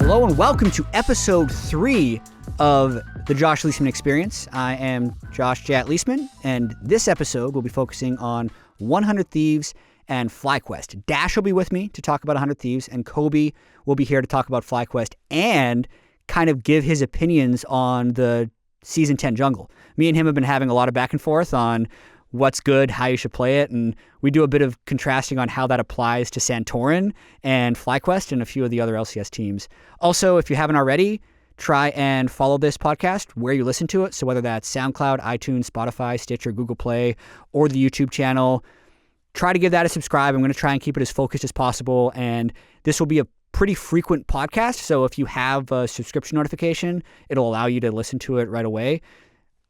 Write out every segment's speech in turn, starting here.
Hello and welcome to episode 3 of the Josh Leesman Experience. I am Josh Jatt Leesman, and this episode will be focusing on 100 Thieves and FlyQuest. Dash will be with me to talk about 100 Thieves, and Cody will be here to talk about FlyQuest and kind of give his opinions on the Season 10 jungle. Me and him have been having a lot of back and forth on what's good, how you should play it, and we do a bit of contrasting on how that applies to Santorin and FlyQuest and a few of the other LCS teams. Also, if you haven't already, try and follow this podcast where you listen to it. So whether that's SoundCloud, iTunes, Spotify, Stitcher, Google Play, or the YouTube channel, try to give that a subscribe. I'm going to try and keep it as focused as possible, and this will be a pretty frequent podcast, so if you have a subscription notification, it'll allow you to listen to it right away.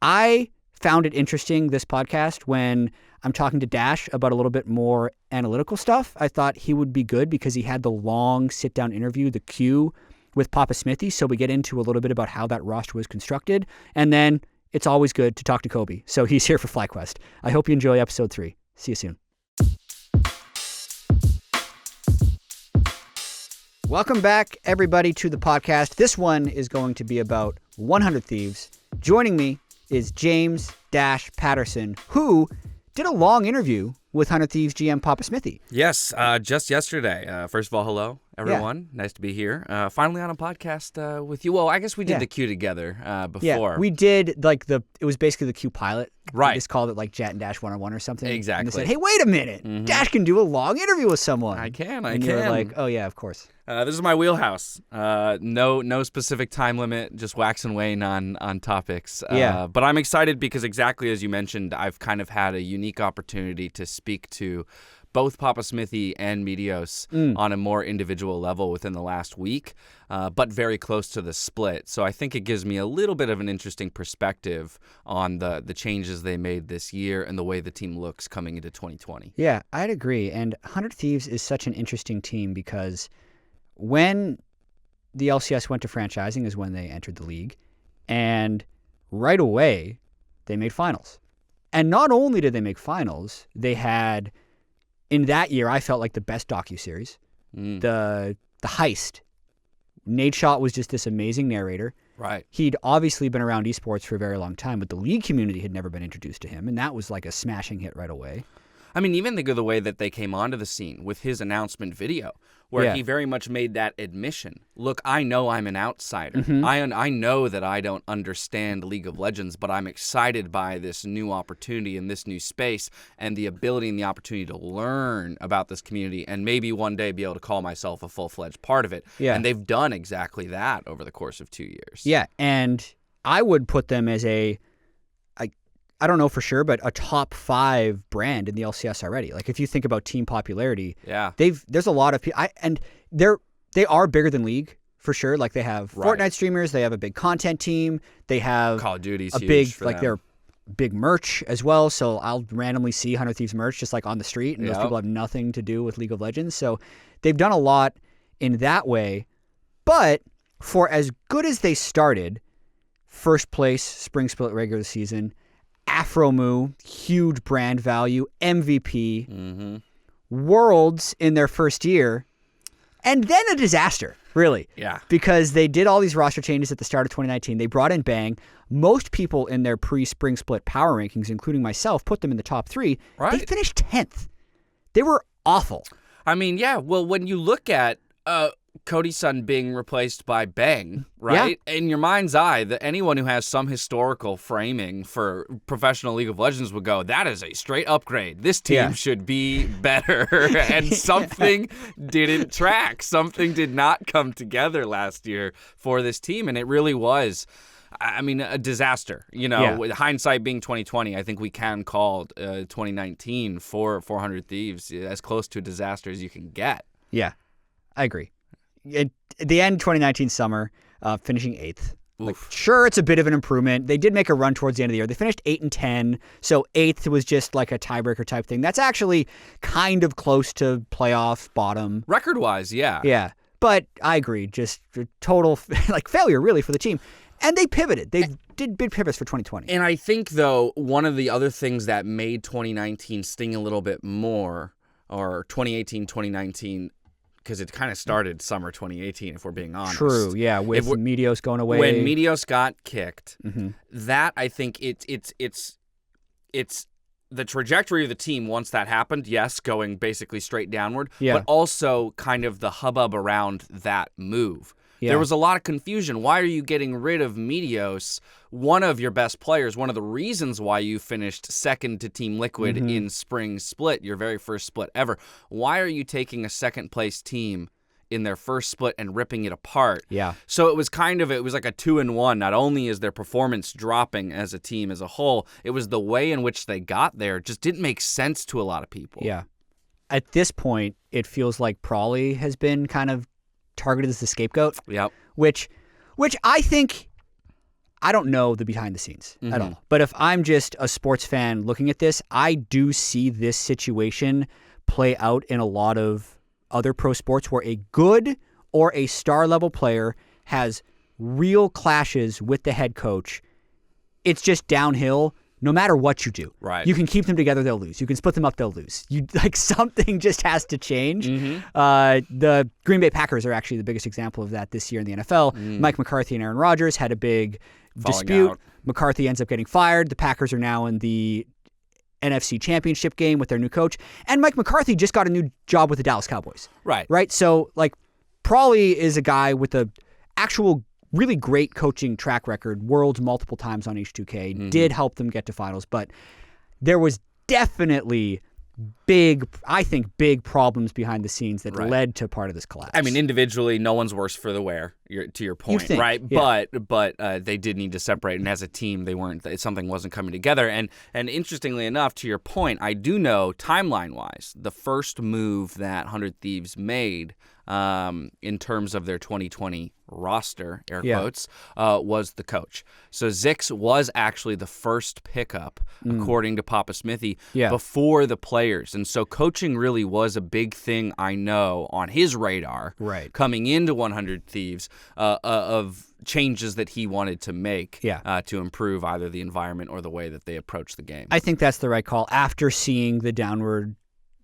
I found it interesting, this podcast, when I'm talking to Dash about a little bit more analytical stuff. I thought he would be good because he had the long sit-down interview, the Q, with Papasmithy, so we get into a little bit about how that roster was constructed, and then it's always good to talk to Cody, so he's here for FlyQuest. I hope you enjoy episode 3. See you soon. Welcome back, everybody, to the podcast. This one is going to be about 100 Thieves. Joining me is James Dash Patterson, who did a long interview with 100 Thieves GM Papasmithy. Yes, just yesterday. First of all, hello, everyone. Yeah. Nice to be here. Finally on a podcast with you. Well, I guess we did the Q together before. Yeah, we did, it was basically the Q pilot. Right. We just called it Jatt and Dash 101 or something. Exactly. And they said, hey, wait a minute. Dash can do a long interview with someone. I can. And you're like, oh, yeah, of course. This is my wheelhouse. No specific time limit, just wax and wane on topics. Yeah. But I'm excited because exactly as you mentioned, I've kind of had a unique opportunity to speak to both Papasmithy and Meteos on a more individual level within the last week, but very close to the split. So I think it gives me a little bit of an interesting perspective on the changes they made this year and the way the team looks coming into 2020. Yeah, I'd agree. And 100 Thieves is such an interesting team because when the LCS went to franchising is when they entered the league, and right away they made finals. And not only did they make finals, they had, in that year, I felt like the best docuseries, the Heist. Nadeshot was just this amazing narrator. Right. He'd obviously been around esports for a very long time, but the league community had never been introduced to him, and that was like a smashing hit right away. I mean, even the way that they came onto the scene with his announcement video, where he very much made that admission. Look, I know I'm an outsider. I know that I don't understand League of Legends, but I'm excited by this new opportunity in this new space and the ability and the opportunity to learn about this community and maybe one day be able to call myself a full-fledged part of it. Yeah. And they've done exactly that over the course of 2 years. Yeah, and I would put them as I don't know for sure, but a top 5 brand in the LCS already. Like if you think about team popularity, there's a lot of people, and they are bigger than League for sure. Like they have Fortnite streamers, they have a big content team, they have Call of Duty's a huge big for them. They're big merch as well. So I'll randomly see 100 Thieves merch just on the street, and those people have nothing to do with League of Legends. So they've done a lot in that way. But for as good as they started, first place spring split regular season, Afromoo, huge brand value, MVP, Worlds in their first year, and then a disaster, really. Yeah. Because they did all these roster changes at the start of 2019. They brought in Bang. Most people in their pre-spring split power rankings, including myself, put them in the top 3. Right. They finished 10th. They were awful. I mean, yeah, well, when you look at Cody's son being replaced by Bang, right? Yeah. In your mind's eye, anyone who has some historical framing for professional League of Legends would go, that is a straight upgrade. This team should be better. And something didn't track. Something did not come together last year for this team. And it really was, I mean, a disaster. With hindsight being 2020, I think we can call 2019 for 400 Thieves as close to a disaster as you can get. Yeah, I agree. At the end 2019 summer, finishing 8th. Sure, it's a bit of an improvement. They did make a run towards the end of the year. They finished 8 and 10, so 8th was just like a tiebreaker type thing. That's actually kind of close to playoff bottom. Record-wise, yeah. Yeah, but I agree. Just a total failure, really, for the team. And they pivoted. They did big pivots for 2020. And I think, though, one of the other things that made 2019 sting a little bit more, or 2018, 2019 because it kind of started summer 2018, if we're being honest. True, yeah, with Meteos going away. When Meteos got kicked, Mm-hmm. that I think it's the trajectory of the team once that happened, yes, going basically straight downward, but also kind of the hubbub around that move. Yeah. There was a lot of confusion. Why are you getting rid of Meteos, one of your best players, one of the reasons why you finished second to Team Liquid in spring split, your very first split ever? Why are you taking a second-place team in their first split and ripping it apart? Yeah. So it was like a 2-1. Not only is their performance dropping as a team as a whole, it was the way in which they got there just didn't make sense to a lot of people. Yeah. At this point, it feels like Prawley has been kind of targeted as the scapegoat. Yep. Which I think, I don't know the behind the scenes at all. But if I'm just a sports fan looking at this, I do see this situation play out in a lot of other pro sports where a good or a star level player has real clashes with the head coach. It's just downhill no matter what you do. Right. You can keep them together, they'll lose. You can split them up, they'll lose. Something just has to change. The Green Bay Packers are actually the biggest example of that this year in the NFL. Mike McCarthy and Aaron Rodgers had a big dispute. Out. McCarthy ends up getting fired. The Packers are now in the NFC Championship game with their new coach. And Mike McCarthy just got a new job with the Dallas Cowboys. Right? So, Prawley is a guy with a actual really great coaching track record, worlds multiple times on H2K, did help them get to finals, but there was definitely big problems behind the scenes that led to part of this collapse. I mean, individually, no one's worse for the wear, to your point, think, right? yeah. But they did need to separate, and as a team, something wasn't coming together. And interestingly enough, to your point, I do know, timeline-wise, the first move that 100 Thieves made in terms of their 2020 roster, air quotes, was the coach. So Zix was actually the first pickup, according to Papasmithy, before the players. And so coaching really was a big thing, I know, on his radar coming into 100 Thieves of changes that he wanted to make to improve either the environment or the way that they approach the game. I think that's the right call after seeing the downward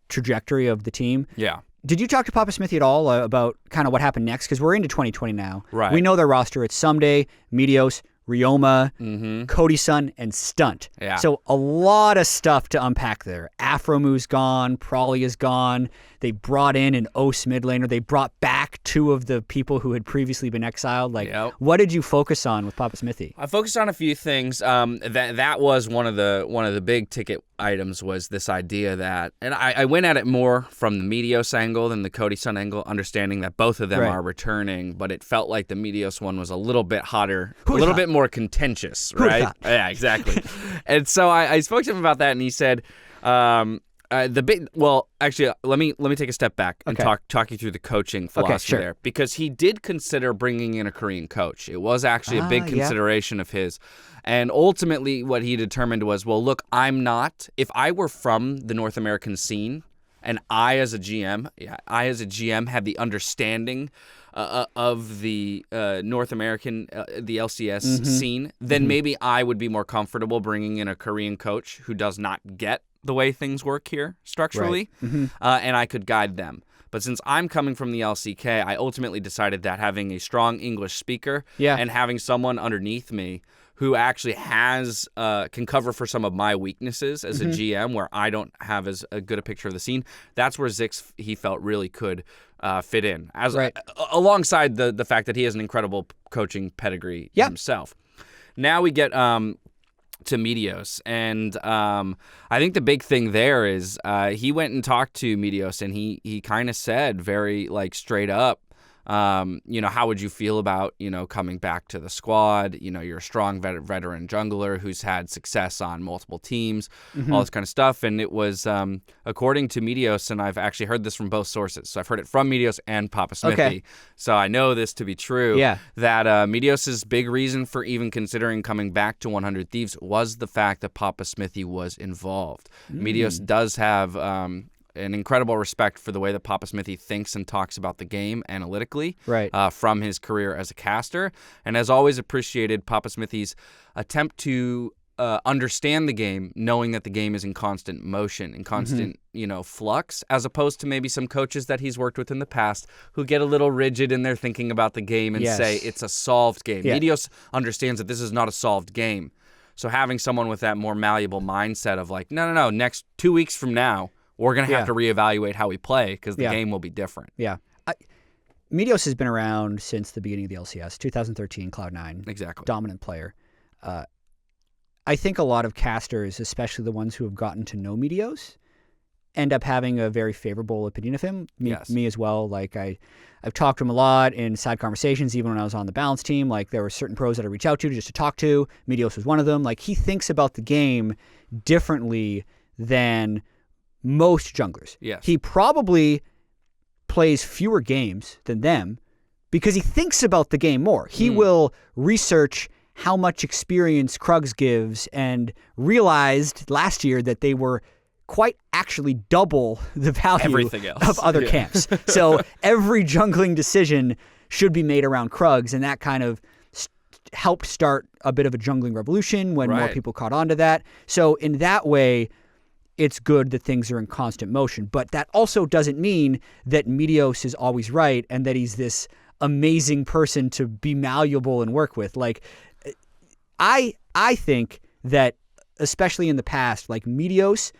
trajectory of the team. Yeah. Did you talk to Papasmithy at all about kind of what happened next? Because we're into 2020 now. Right. We know their roster. It's Ssumday, Meteos, Ryoma, Cody, Stunt, and Stunt. Yeah. So a lot of stuff to unpack there. Afromu's gone. Prawley is gone. They brought in an Os Midlaner. They brought back two of the people who had previously been exiled. What did you focus on with Papasmithy? I focused on a few things. That was one of the big ticket items, was this idea that, and I went at it more from the Meteos angle than the Cody Stunt angle, understanding that both of them are returning, but it felt like the Meteos one was a little bit hotter, a little bit more contentious, right? Yeah, exactly. And so I spoke to him about that, and he said, actually, let me take a step back and talk you through the coaching philosophy there, because he did consider bringing in a Korean coach. It was actually a big consideration of his. And ultimately what he determined was, well, look, if I were from the North American scene and I as a GM have the understanding of the North American, the LCS scene, then maybe I would be more comfortable bringing in a Korean coach who does not get the way things work here structurally, and I could guide them. But since I'm coming from the LCK, I ultimately decided that having a strong English speaker and having someone underneath me who actually can cover for some of my weaknesses as a GM, where I don't have as a good a picture of the scene, that's where Zix, he felt, really could fit in, alongside the fact that he has an incredible coaching pedigree himself. Now we get to Meteos, and I think the big thing there is he went and talked to Meteos, and he kind of said very straight up, how would you feel about, coming back to the squad? You're a strong veteran jungler who's had success on multiple teams, all this kind of stuff. And it was, according to Meteos, and I've actually heard this from both sources. So I've heard it from Meteos and Papasmithy. So I know this to be true. That Meteos' big reason for even considering coming back to 100 Thieves was the fact that Papasmithy was involved. Meteos does have an incredible respect for the way that Papasmithy thinks and talks about the game analytically from his career as a caster, and has always appreciated Papasmithy's attempt to understand the game, knowing that the game is in constant motion, in constant, flux, as opposed to maybe some coaches that he's worked with in the past who get a little rigid in their thinking about the game and say it's a solved game. Yeah. Meteos understands that this is not a solved game. So having someone with that more malleable mindset of like, no, next 2 weeks from now, we're going to have to reevaluate how we play because the game will be different. Yeah. Meteos has been around since the beginning of the LCS, 2013, Cloud9. Exactly. Dominant player. I think a lot of casters, especially the ones who have gotten to know Meteos, end up having a very favorable opinion of him. Me as well. Like I've talked to him a lot in side conversations, even when I was on the balance team. Like there were certain pros that I reach out to just to talk to. Meteos was one of them. Like he thinks about the game differently than most junglers. Yes. He probably plays fewer games than them because he thinks about the game more. He will research how much experience Krugs gives and realized last year that they were quite actually double the value everything else of other camps. So every jungling decision should be made around Krugs, and that kind of helped start a bit of a jungling revolution when more people caught on to that. So in that way, it's good that things are in constant motion. But that also doesn't mean that Meteos is always right and that he's this amazing person to be malleable and work with. Like, I think that, especially in the past, like Meteos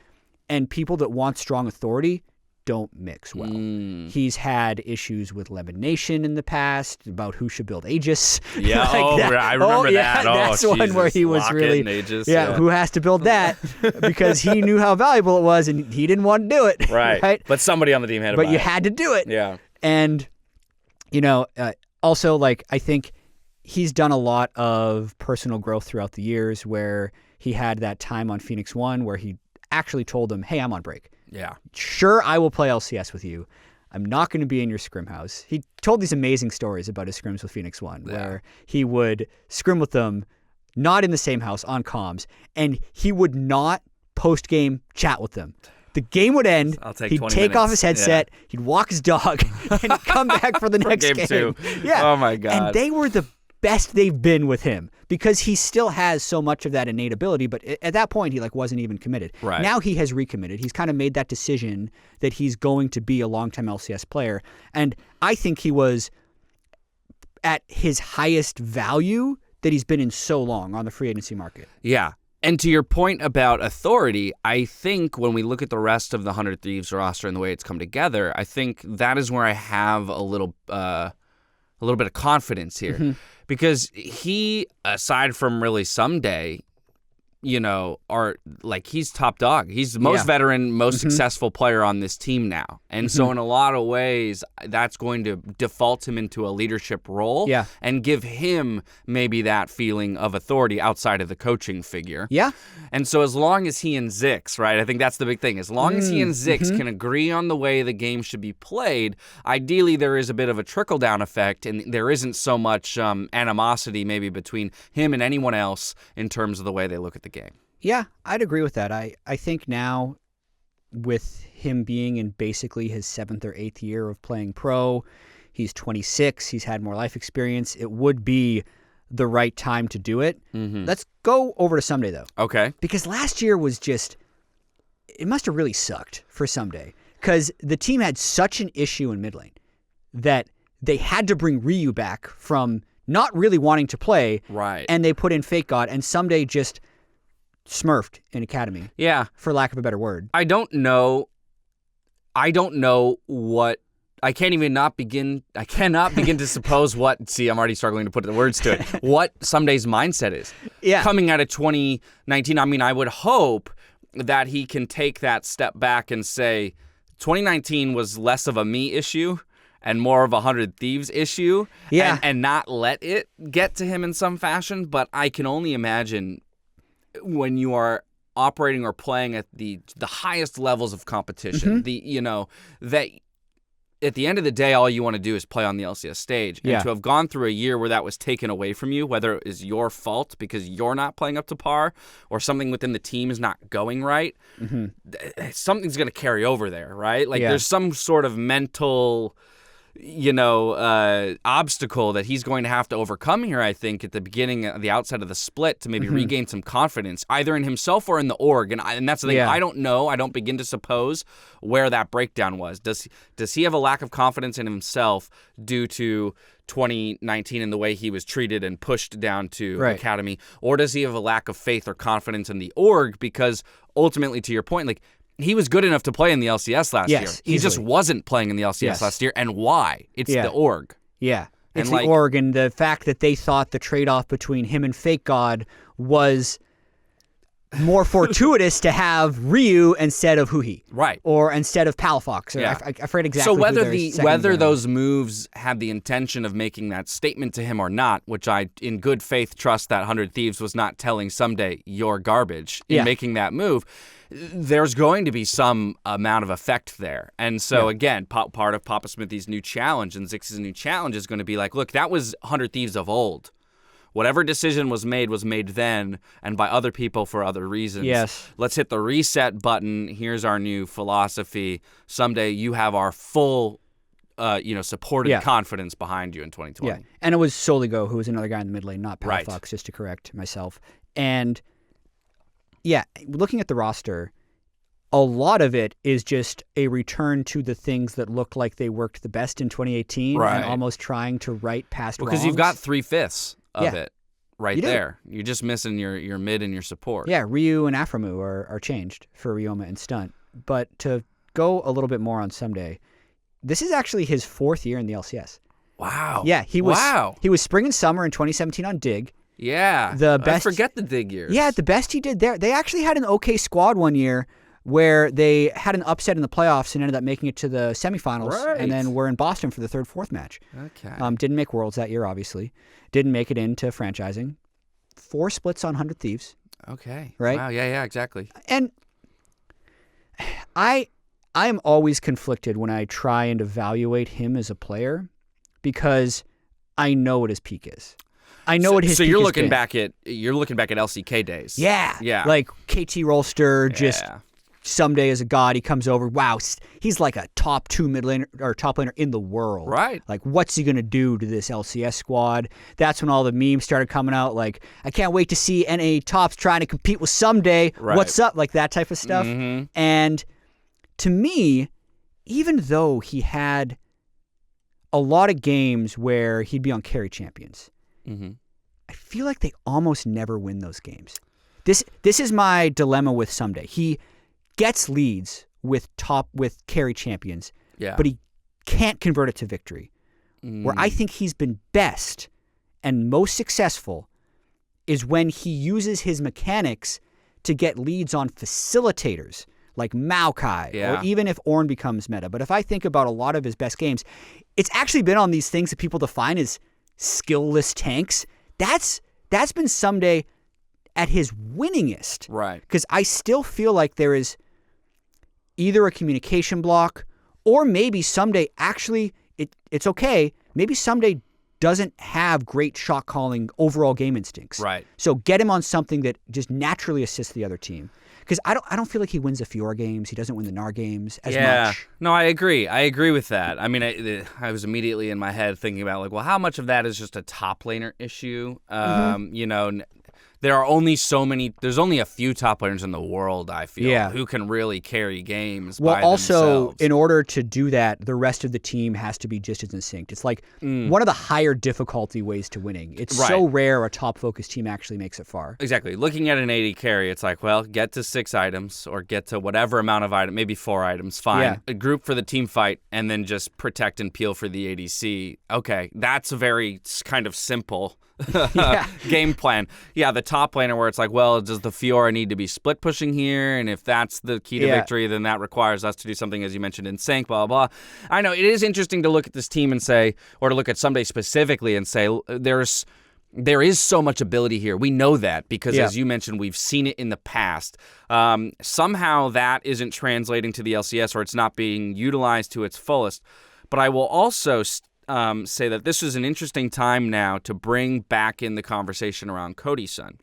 and people that want strong authority don't mix well. He's had issues with Lemon Nation in the past about who should build Aegis. Yeah, I remember that. That's Jesus. One where he was really, Aegis, who has to build that because he knew how valuable it was and he didn't want to do it. Right. But somebody on the team had to But buy you it. had to do it. Yeah. And, also, like, I think he's done a lot of personal growth throughout the years where he had that time on Phoenix 1 where he actually told them, hey, I'm on break. Yeah. Sure, I will play LCS with you. I'm not going to be in your scrim house. He told these amazing stories about his scrims with Phoenix 1 where he would scrim with them, not in the same house, on comms, and he would not post-game chat with them. The game would end, he'd take off his headset, he'd walk his dog, and he'd come back for the next game. Two. Yeah. Oh, my God. And they were the best they've been with him because he still has so much of that innate ability, but at that point he wasn't even committed. Right. Now he has recommitted. He's kind of made that decision that he's going to be a long-time LCS player, and I think he was at his highest value that he's been in so long on the free agency market. Yeah. And to your point about authority, I think when we look at the rest of the 100 Thieves roster and the way it's come together, I think that is where I have a little bit of confidence here. Because he, aside from really Ssumday, he's top dog. He's the most veteran, most successful player on this team now. And so in a lot of ways, that's going to default him into a leadership role and give him maybe that feeling of authority outside of the coaching figure. Yeah. And so as long as he and Zix, right, I think that's the big thing. As long as he and Zix can agree on the way the game should be played, ideally there is a bit of a trickle-down effect and there isn't so much animosity maybe between him and anyone else in terms of the way they look at the game. Yeah, I'd agree with that. I think now with him being in basically his 7th or 8th year of playing pro, he's 26, he's had more life experience, it would be the right time to do it. Let's go over to Ssumday, though. Okay. Because last year was just, it must have really sucked for Ssumday because the team had such an issue in mid lane that they had to bring Ryu back from not really wanting to play. Right. And they put in Fake God, and Ssumday just smurfed in Academy. Yeah. For lack of a better word. I don't know what I cannot begin to suppose what, see, I'm already struggling to put the words to it, what Ssumday's mindset is. Yeah. Coming out of 2019, I mean, I would hope that he can take that step back and say 2019 was less of a me issue and more of a 100 Thieves issue. Yeah. And not let it get to him in some fashion. But I can only imagine when you are operating or playing at the highest levels of competition, that at the end of the day, all you want to do is play on the LCS stage. And to have gone through a year where that was taken away from you, whether it is your fault because you're not playing up to par or something within the team is not going right, something's going to carry over there, right? Like there's some sort of mental obstacle that he's going to have to overcome here, I think, at the beginning, the outset of the split to maybe regain some confidence, either in himself or in the org. And that's the thing. I don't know. I don't begin to suppose where that breakdown was. Does he have a lack of confidence in himself due to 2019 and the way he was treated and pushed down to Academy? Or does he have a lack of faith or confidence in the org? Because ultimately, to your point, like, he was good enough to play in the LCS last year. He just wasn't playing in the LCS last year. And why? It's the org. Yeah. It's the org, and the fact that they thought the trade-off between him and Fake God was more fortuitous to have Ryu instead of Huhi. Right. Or instead of Palafox. I forget exactly whether those moves had the intention of making that statement to him or not, which I, in good faith, trust that 100 Thieves was not telling Ssumday, you're garbage, in making that move, there's going to be some amount of effect there. And so, again, part of Papasmithy's new challenge and Zix's new challenge is going to be like, look, that was 100 Thieves of old. Whatever decision was made then and by other people for other reasons. Yes. Let's hit the reset button. Here's our new philosophy. Ssumday you have our full support and confidence behind you in 2020. Yeah. And it was Soligo, who was another guy in the mid lane, not Palafox, just to correct myself. And looking at the roster, a lot of it is just a return to the things that looked like they worked the best in 2018 and almost trying to right past wrongs. Because you've got 3/5 of it there. You're just missing your mid and your support. Yeah, Ryu and Aframu are changed for Ryoma and Stunt. But to go a little bit more on Ssumday, this is actually his 4th year in the LCS. Wow. Yeah, he was spring and summer in 2017 on Dig. Yeah. I forget the Dig years. Yeah, the best he did there. They actually had an okay squad one year where they had an upset in the playoffs and ended up making it to the semifinals, and then were in Boston for the 3rd, 4th match. Okay. Didn't make Worlds that year, obviously. Didn't make it into franchising. 4 splits on 100 Thieves. Okay. Right? Wow, yeah, exactly. And I am always conflicted when I try and evaluate him as a player because I know what his peak is. I know what his peak you're looking back at LCK days. Yeah. Like KT Rolster just Ssumday as a god, he comes over. Wow, he's like a top 2 mid laner or top laner in the world. Right. Like, what's he gonna do to this LCS squad? That's when all the memes started coming out. Like, I can't wait to see NA tops trying to compete with Ssumday. Right. What's up? Like that type of stuff. Mm-hmm. And to me, even though he had a lot of games where he'd be on carry champions, I feel like they almost never win those games. This is my dilemma with Ssumday. He gets leads with carry champions, but he can't convert it to victory. Where I think he's been best and most successful is when he uses his mechanics to get leads on facilitators like Maokai, or even if Ornn becomes meta. But if I think about a lot of his best games, it's actually been on these things that people define as skill-less tanks. That's been Ssumday at his winningest. Right. Because I still feel like there is either a communication block or maybe Ssumday actually, it's okay, maybe Ssumday doesn't have great shot calling overall game instincts. Right. So get him on something that just naturally assists the other team. Because I don't feel like he wins the Fiora games. He doesn't win the Gnar games as much. No, I agree. I agree with that. I mean, I was immediately in my head thinking about, like, well, how much of that is just a top laner issue? There are only there's only a few top laners in the world, I feel, who can really carry games by themselves. Well, also, in order to do that, the rest of the team has to be just as in sync. It's like one of the higher difficulty ways to winning. It's so rare a top-focused team actually makes it far. Exactly. Looking at an AD carry, it's like, well, get to 6 items or get to whatever amount of items, maybe 4 items, fine. Yeah. A group for the team fight and then just protect and peel for the ADC. Okay, that's a very kind of simple game plan. Yeah, the top laner where it's like, well, does the Fiora need to be split pushing here? And if that's the key to victory, then that requires us to do something, as you mentioned, in sync, blah, blah, blah. I know, it is interesting to look at this team and say, or to look at Ssumday specifically and say, there is so much ability here. We know that because, as you mentioned, we've seen it in the past. Somehow that isn't translating to the LCS, or it's not being utilized to its fullest. But I will also say that this is an interesting time now to bring back in the conversation around Cody's son.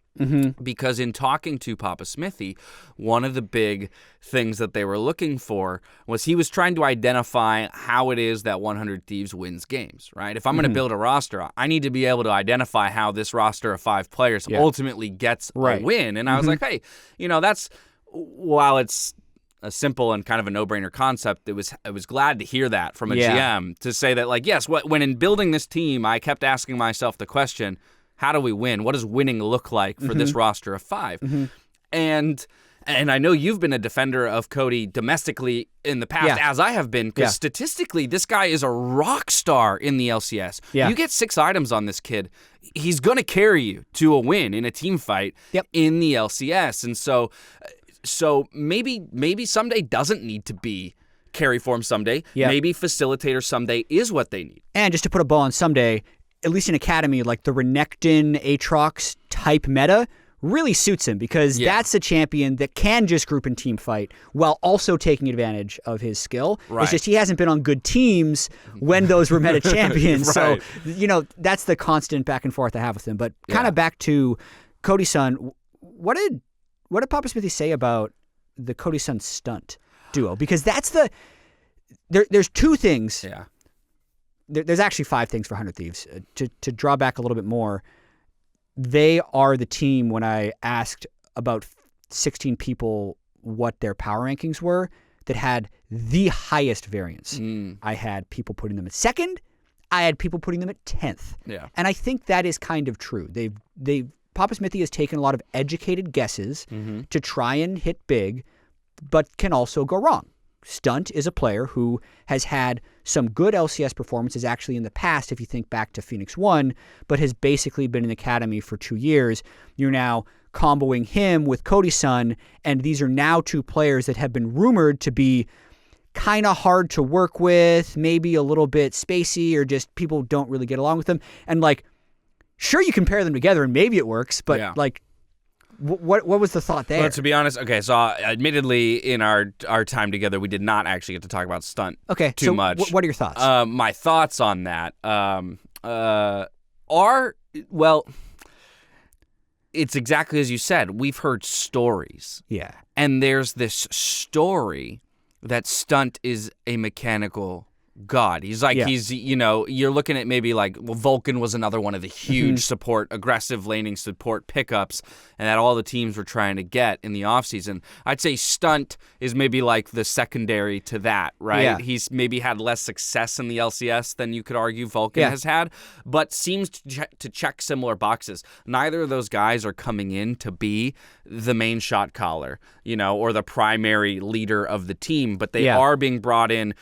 Because in talking to Papasmithy, one of the big things that they were looking for was he was trying to identify how it is that 100 Thieves wins games, right? If I'm going to build a roster, I need to be able to identify how this roster of 5 players ultimately gets a win. And I was like, hey, that's, while it's a simple and kind of a no-brainer concept, I was glad to hear that from a GM, to say that, like, yes, when in building this team, I kept asking myself the question, how do we win? What does winning look like for this roster of 5? And I know you've been a defender of Cody domestically in the past, as I have been, because statistically, this guy is a rock star in the LCS. You get 6 items on this kid, he's going to carry you to a win in a team fight in the LCS. And so maybe Ssumday doesn't need to be carry form Ssumday. Maybe facilitator Ssumday is what they need. And just to put a bow on Ssumday, at least in Academy, like the Renekton, Aatrox type meta really suits him, because that's a champion that can just group and team fight while also taking advantage of his skill. It's just he hasn't been on good teams when those were meta champions. So, that's the constant back and forth I have with him. But kind of back to Cody Sun, what did Papasmithy say about the Cody Sun Stunt duo? Because that's there's 2 things. There's actually 5 things for 100 Thieves. To draw back a little bit more, they are the team, when I asked about 16 people what their power rankings were, that had the highest variance. I had people putting them at 2nd. I had people putting them at 10th. And I think that is kind of true. Papasmithy has taken a lot of educated guesses to try and hit big, but can also go wrong. Stunt is a player who has had some good LCS performances actually in the past, if you think back to Phoenix 1, but has basically been in the Academy for 2 years. You're now comboing him with Cody Sun, and these are now 2 players that have been rumored to be kind of hard to work with, maybe a little bit spacey, or just people don't really get along with them. And, like, sure, you can pair them together and maybe it works, but like, what was the thought there? Well, to be honest, okay, so admittedly, in our time together, we did not actually get to talk about Stunt too much. What are your thoughts? My thoughts on that it's exactly as you said. We've heard stories. And there's this story that Stunt is a mechanical god. He's like, you're looking at maybe like, Vulcan was another one of the huge support, aggressive laning support pickups, and that all the teams were trying to get in the offseason. I'd say Stunt is maybe like the secondary to that, right? He's maybe had less success in the LCS than you could argue Vulcan has had, but seems to check similar boxes. Neither of those guys are coming in to be the main shot caller, or the primary leader of the team, but they are being brought in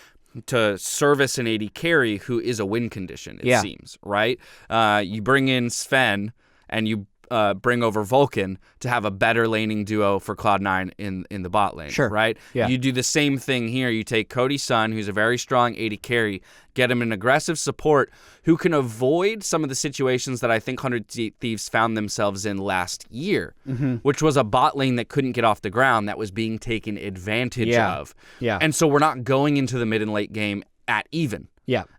to service an AD carry who is a win condition, it seems, right? You bring in Sven and you bring over Vulcan to have a better laning duo for Cloud9 in the bot lane, right? You do the same thing here. You take Cody Sun, who's a very strong AD carry, get him an aggressive support who can avoid some of the situations that I think 100 Thieves found themselves in last year, which was a bot lane that couldn't get off the ground, that was being taken advantage of. And so we're not going into the mid and late game at even.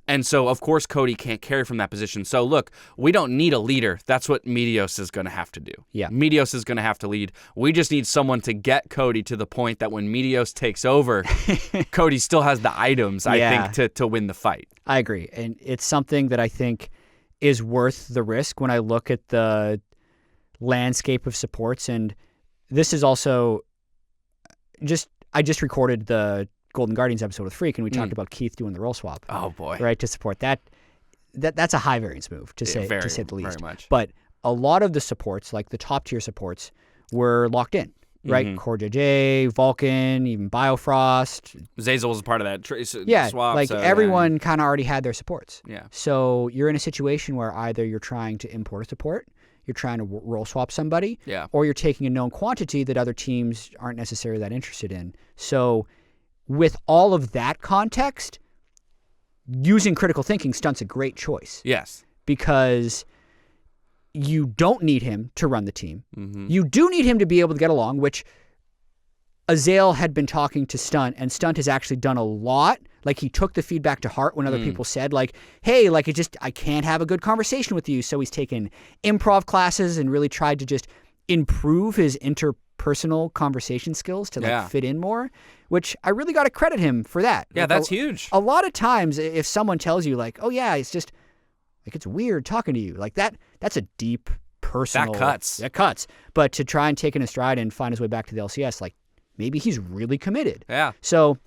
And so, of course, Cody can't carry from that position. So, look, we don't need a leader. That's what Meteos is going to have to do. Meteos is going to have to lead. We just need someone to get Cody to the point that when Meteos takes over, Cody still has the items, I think, to win the fight. I agree. And it's something that I think is worth the risk when I look at the landscape of supports. And this is also I just recorded the Golden Guardians episode with Freak, and we talked about Keith doing the role swap. Oh boy! Right, to support that's a high variance move to say the least. Very much. But a lot of the supports, like the top tier supports, were locked in. Right, Core JJ, Vulcan, even Biofrost. Zazel was a part of that swap. Like so everyone kind of already had their supports. Yeah. So you're in a situation where either you're trying to import a support, you're trying to role swap somebody, or you're taking a known quantity that other teams aren't necessarily that interested in. So with all of that context, using critical thinking, Stunt's a great choice. Yes. Because you don't need him to run the team. You do need him to be able to get along, which Azael had been talking to Stunt, and Stunt has actually done a lot. Like, he took the feedback to heart when other people said, like, hey, like, I can't have a good conversation with you. So he's taken improv classes and really tried to just improve his interpersonal conversation skills to like fit in more, which I really got to credit him for that. Yeah, like, that's huge. A lot of times if someone tells you like, oh yeah, it's just like, it's weird talking to you like that's a deep personal. That cuts. But to try and take it in stride and find his way back to the LCS, like maybe he's really committed. Yeah. So.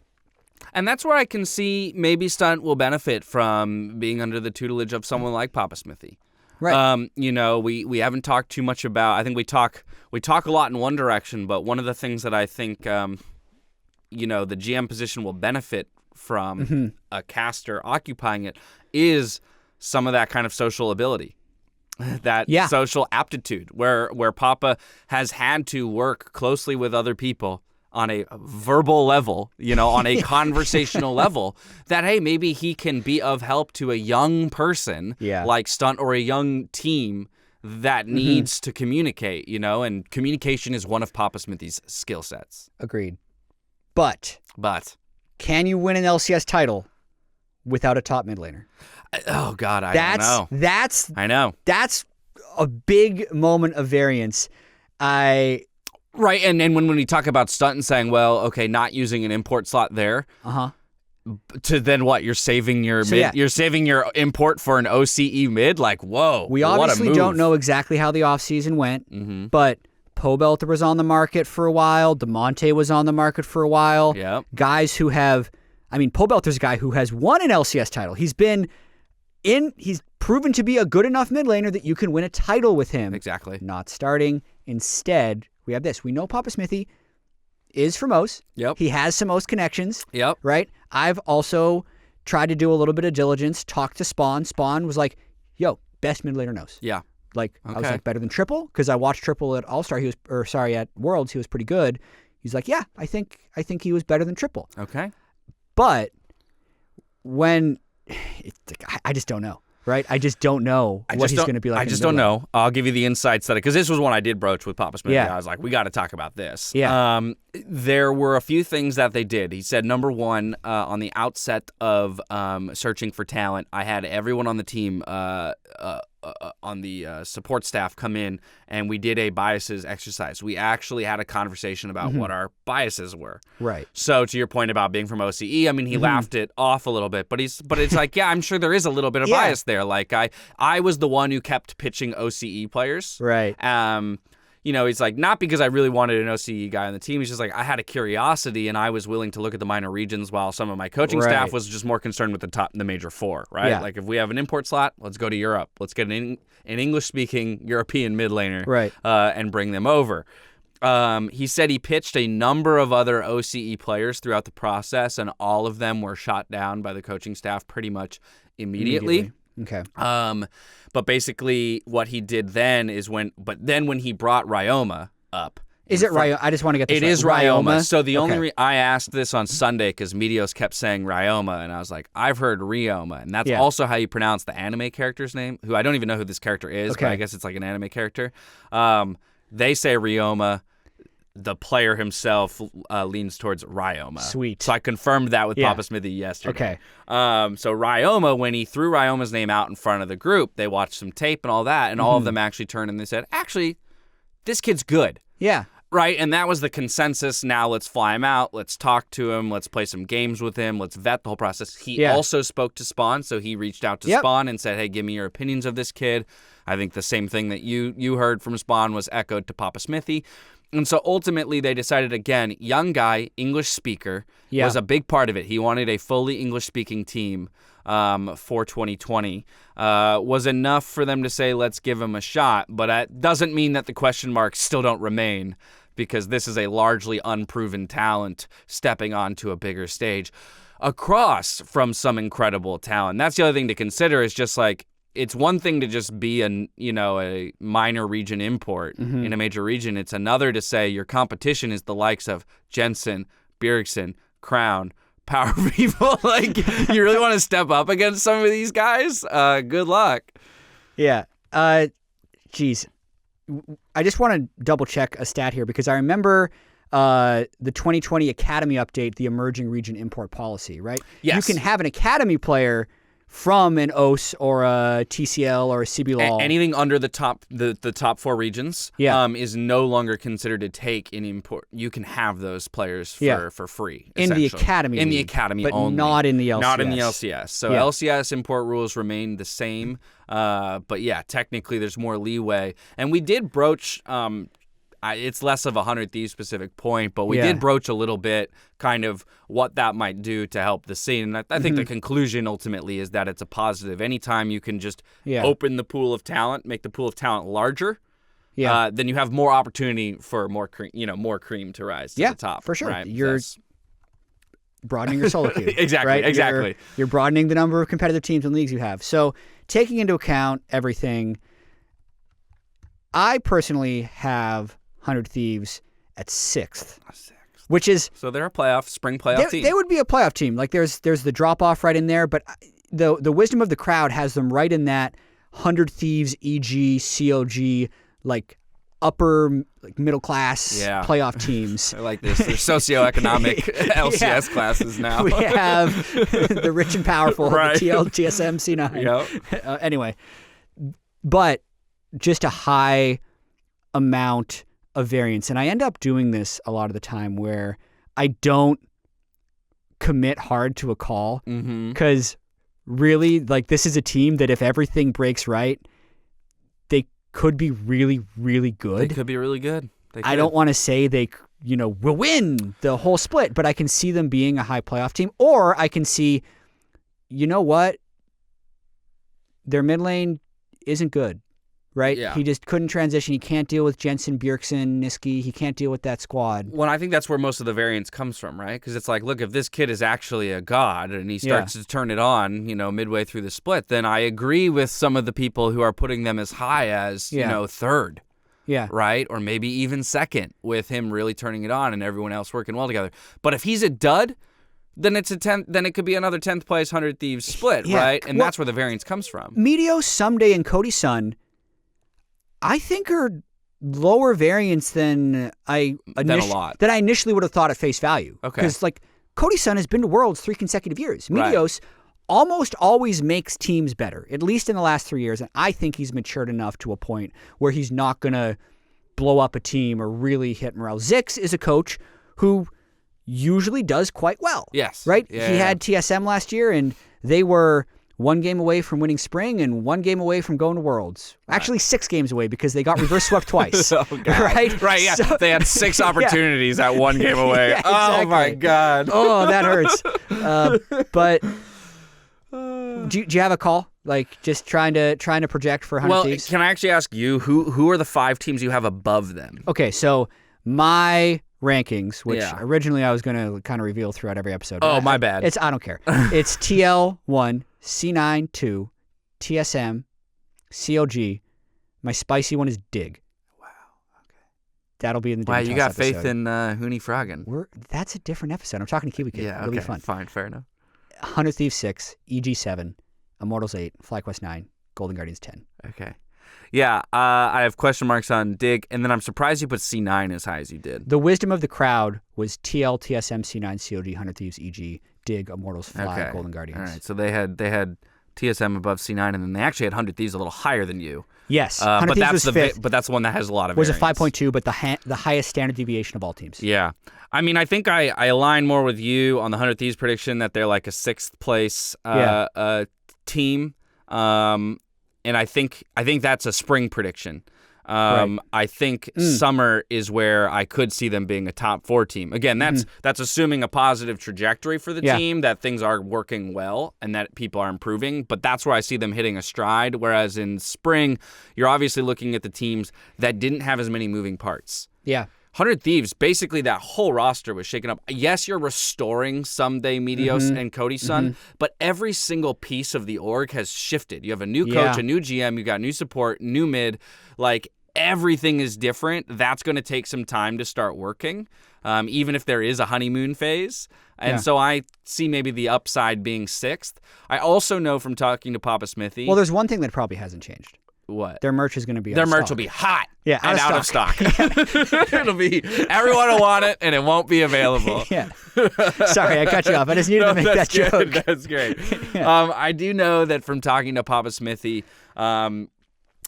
And that's where I can see maybe Stunt will benefit from being under the tutelage of someone like Papasmithy. Right. We haven't talked too much about. I think we talk a lot in one direction, but one of the things that I think the GM position will benefit from a caster occupying it is some of that kind of social ability, that social aptitude, where Papa has had to work closely with other people on a verbal level, on a conversational level, that, hey, maybe he can be of help to a young person like Stunt or a young team that needs to communicate, and communication is one of Papasmithy's skill sets. Agreed. But can you win an LCS title without a top mid laner? Oh, God, I don't know. I know. That's a big moment of variance. Right, and when we talk about Stunt and saying, well, okay, not using an import slot there, to then what? You're saving your You're saving your import for an OCE mid. Like, whoa! We obviously don't know exactly how the offseason went, but Pobelter was on the market for a while. DeMonte was on the market for a while. Yep. Guys who have, Pobelter's a guy who has won an LCS title. He's proven to be a good enough mid laner that you can win a title with him. Exactly. Not starting. Instead, we have this. We know Papasmithy is from OS. Yep. He has some OS connections. Yep. Right? I've also tried to do a little bit of diligence, talk to Spawn. Spawn was like, yo, best mid laner knows. Yeah. Like, I was like, better than Triple? Because I watched Triple at All-Star. At Worlds, he was pretty good. He's like, yeah, I think he was better than Triple. Okay. But I just don't know. Right? I just don't know what he's going to be like. I just don't know. I'll give you the insights because this was one I did broach with Papasmithy. Yeah. I was like, we got to talk about this. Yeah. There were a few things that they did. He said, number one, on the outset of searching for talent, I had everyone on the team on the support staff come in, and we did a biases exercise. We actually had a conversation about what our biases were. Right. So to your point about being from OCE, he laughed it off a little bit, but it's like, yeah, I'm sure there is a little bit of bias there. Like I was the one who kept pitching OCE players. Right. He's like, not because I really wanted an OCE guy on the team. He's just like, I had a curiosity, and I was willing to look at the minor regions while some of my coaching staff was just more concerned with the major four, right? Yeah. Like, if we have an import slot, let's go to Europe. Let's get an English-speaking European mid laner and bring them over. He said he pitched a number of other OCE players throughout the process, and all of them were shot down by the coaching staff pretty much immediately. Okay. But basically what he did then is when he brought Ryoma up. Is it Ryoma? I just want to get this right. It is Ryoma. So the only I asked this on Sunday because Meteos kept saying Ryoma, and I was like, I've heard Ryoma, and that's also how you pronounce the anime character's name, who I don't even know who this character is, but I guess it's like an anime character. They say Ryoma. The player himself leans towards Ryoma. Sweet. So I confirmed that with Papasmithy yesterday. Okay. So Ryoma, when he threw Ryoma's name out in front of the group, they watched some tape and all that, and all of them actually turned and they said, actually, this kid's good. Yeah. Right? And that was the consensus. Now let's fly him out. Let's talk to him. Let's play some games with him. Let's vet the whole process. He also spoke to Spawn, so he reached out to Spawn and said, hey, give me your opinions of this kid. I think the same thing that you heard from Spawn was echoed to Papasmithy. And so ultimately they decided, again, young guy, English speaker, was a big part of it. He wanted a fully English-speaking team for 2020. Was enough for them to say, let's give him a shot. But that doesn't mean that the question marks still don't remain, because this is a largely unproven talent stepping onto a bigger stage across from some incredible talent. That's the other thing to consider is just like, it's one thing to just be a minor region import in a major region. It's another to say your competition is the likes of Jensen, Bjergsen, Crown, PowerOfEvil. Like, you really want to step up against some of these guys? Good luck. Yeah. Geez. I just want to double check a stat here because I remember the 2020 Academy update, the emerging region import policy, right? Yes. You can have an Academy player from an OS or a TCL or a CBLOL. Anything under the top 4 regions is no longer considered to take any import. You can have those players for free. In the academy. In the academy but only. Not in the LCS. Not in the LCS. So LCS import rules remain the same. But yeah, technically there's more leeway. And we did broach it's less of a 100 Thieves specific point, but we did broach a little bit kind of what that might do to help the scene. And I think the conclusion ultimately is that it's a positive. Anytime you can just open the pool of talent, make the pool of talent larger, then you have more opportunity for more cream to rise to the top. For sure. Right? You're broadening your solo queue. Exactly. Right? Exactly. You're broadening the number of competitive teams and leagues you have. So taking into account everything, I personally have 100 Thieves at 6th, which is... So they're a spring playoff team. They would be a playoff team. Like there's the drop-off right in there, but the wisdom of the crowd has them right in that 100 Thieves, EG, COG, like upper middle class playoff teams. They're like this. They're socioeconomic LCS classes now. We have the rich and powerful, the TL, TSM, C9. Yep. Anyway, but just a high amount of variance. And I end up doing this a lot of the time where I don't commit hard to a call because really, like, this is a team that if everything breaks right, they could be really, really good. They could be really good. I don't want to say they, will win the whole split, but I can see them being a high playoff team. Or I can see, you know what? Their mid lane isn't good. Right? Yeah. He just couldn't transition. He can't deal with Jensen, Bjergsen, Niski. He can't deal with that squad. Well, I think that's where most of the variance comes from, right? Because it's like, look, if this kid is actually a god and he starts to turn it on, midway through the split, then I agree with some of the people who are putting them as high as, 3rd. Yeah. Right? Or maybe even 2nd with him really turning it on and everyone else working well together. But if he's a dud, then it's a 10th. Then it could be another 10th place 100 Thieves split, right? And that's where the variance comes from. Meteos, Ssumday, and Cody Sun, I think are lower variance than I initially would have thought at face value. Okay. Because Cody Sun has been to Worlds 3 consecutive years. Meteos almost always makes teams better, at least in the last 3 years. And I think he's matured enough to a point where he's not going to blow up a team or really hit morale. Zix is a coach who usually does quite well. Yes. Right? Yeah, he had TSM last year, and they were 1 game away from winning spring and 1 game away from going to Worlds. Actually, 6 games away because they got reverse swept twice. Oh, God. Right, yeah. So, they had 6 opportunities at 1 game away. Exactly. Oh, my God. Oh, that hurts. But do you have a call? Like, just trying to project for 100 Thieves? Can I actually ask you, who are the 5 teams you have above them? Okay, so my rankings, which originally I was going to kind of reveal throughout every episode. Oh, my bad. I don't care. It's TL 1, C9 2, TSM, CLG. My spicy one is Dig. Wow. Okay. That'll be in the Wow, you got episode. faith in Huni Froggen. That's a different episode. I'm talking to Kiwi Kid. Yeah, okay. It'll be fun. Fine, fair enough. 100 Thieves 6, EG 7, Immortals 8, FlyQuest 9, Golden Guardians 10. Okay. Yeah, I have question marks on Dig, and then I'm surprised you put C9 as high as you did. The wisdom of the crowd was TL, TSM, C9, COG, 100 Thieves, EG, Dig, Immortals, Fly, Golden Guardians. All right, so they had TSM above C9, and then they actually had 100 Thieves a little higher than you. Yes, 100 Thieves was 5th. But that's the one that has a lot of was variance. a 5.2, but the highest standard deviation of all teams. Yeah. I mean, I think I align more with you on the 100 Thieves prediction that they're like a 6th place team. And I think that's a spring prediction. I think summer is where I could see them being a top 4 team. Again, that's assuming a positive trajectory for the team, that things are working well and that people are improving. But that's where I see them hitting a stride. Whereas in spring, you're obviously looking at the teams that didn't have as many moving parts. Yeah. 100 Thieves, basically that whole roster was shaken up. Yes, you're restoring Ssumday, Meteos, and Cody Sun, but every single piece of the org has shifted. You have a new coach, a new GM, you got new support, new mid. Like, everything is different. That's going to take some time to start working, even if there is a honeymoon phase. And so I see maybe the upside being 6th. I also know from talking to Papasmithy. Well, there's one thing that probably hasn't changed. What? Their merch is going to be Their out of merch stock. will be hot Yeah, out of stock. It'll be, everyone will want it, and it won't be available. Yeah. Sorry, I cut you off. I just needed to make that good. joke. That's great. Yeah. I do know that from talking to Papasmithy,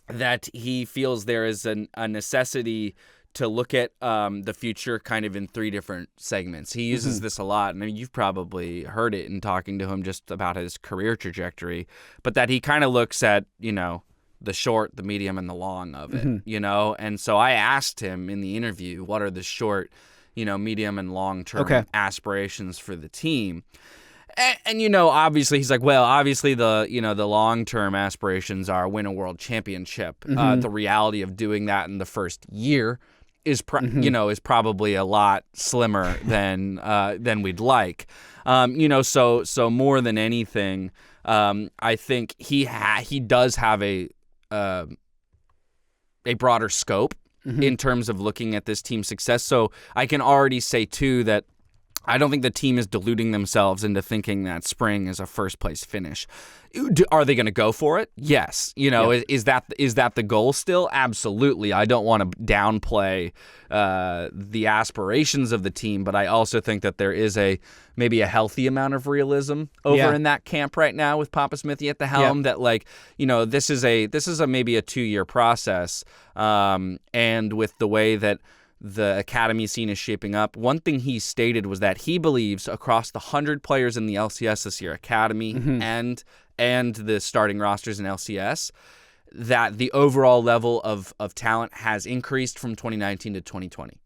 that he feels there is a necessity to look at the future kind of in 3 different segments. He uses this a lot, and you've probably heard it in talking to him just about his career trajectory, but that he kind of looks at, the short, the medium, and the long of it, And so I asked him in the interview, what are the short, medium and long-term aspirations for the team? And obviously he's like, well, obviously the long-term aspirations are win a world championship. The reality of doing that in the first year is probably a lot slimmer than we'd like. So more than anything, I think he does have a broader scope in terms of looking at this team's success. So I can already say too that I don't think the team is deluding themselves into thinking that spring is a first-place finish. Are they going to go for it? Yes. Is that the goal still? Absolutely. I don't want to downplay the aspirations of the team, but I also think that there is maybe a healthy amount of realism over in that camp right now with Papasmithy at the helm. That this is maybe a 2-year process, and with the way that the academy scene is shaping up. One thing he stated was that he believes across the 100 players in the LCS this year, academy and the starting rosters in LCS, that the overall level of talent has increased from 2019 to 2020.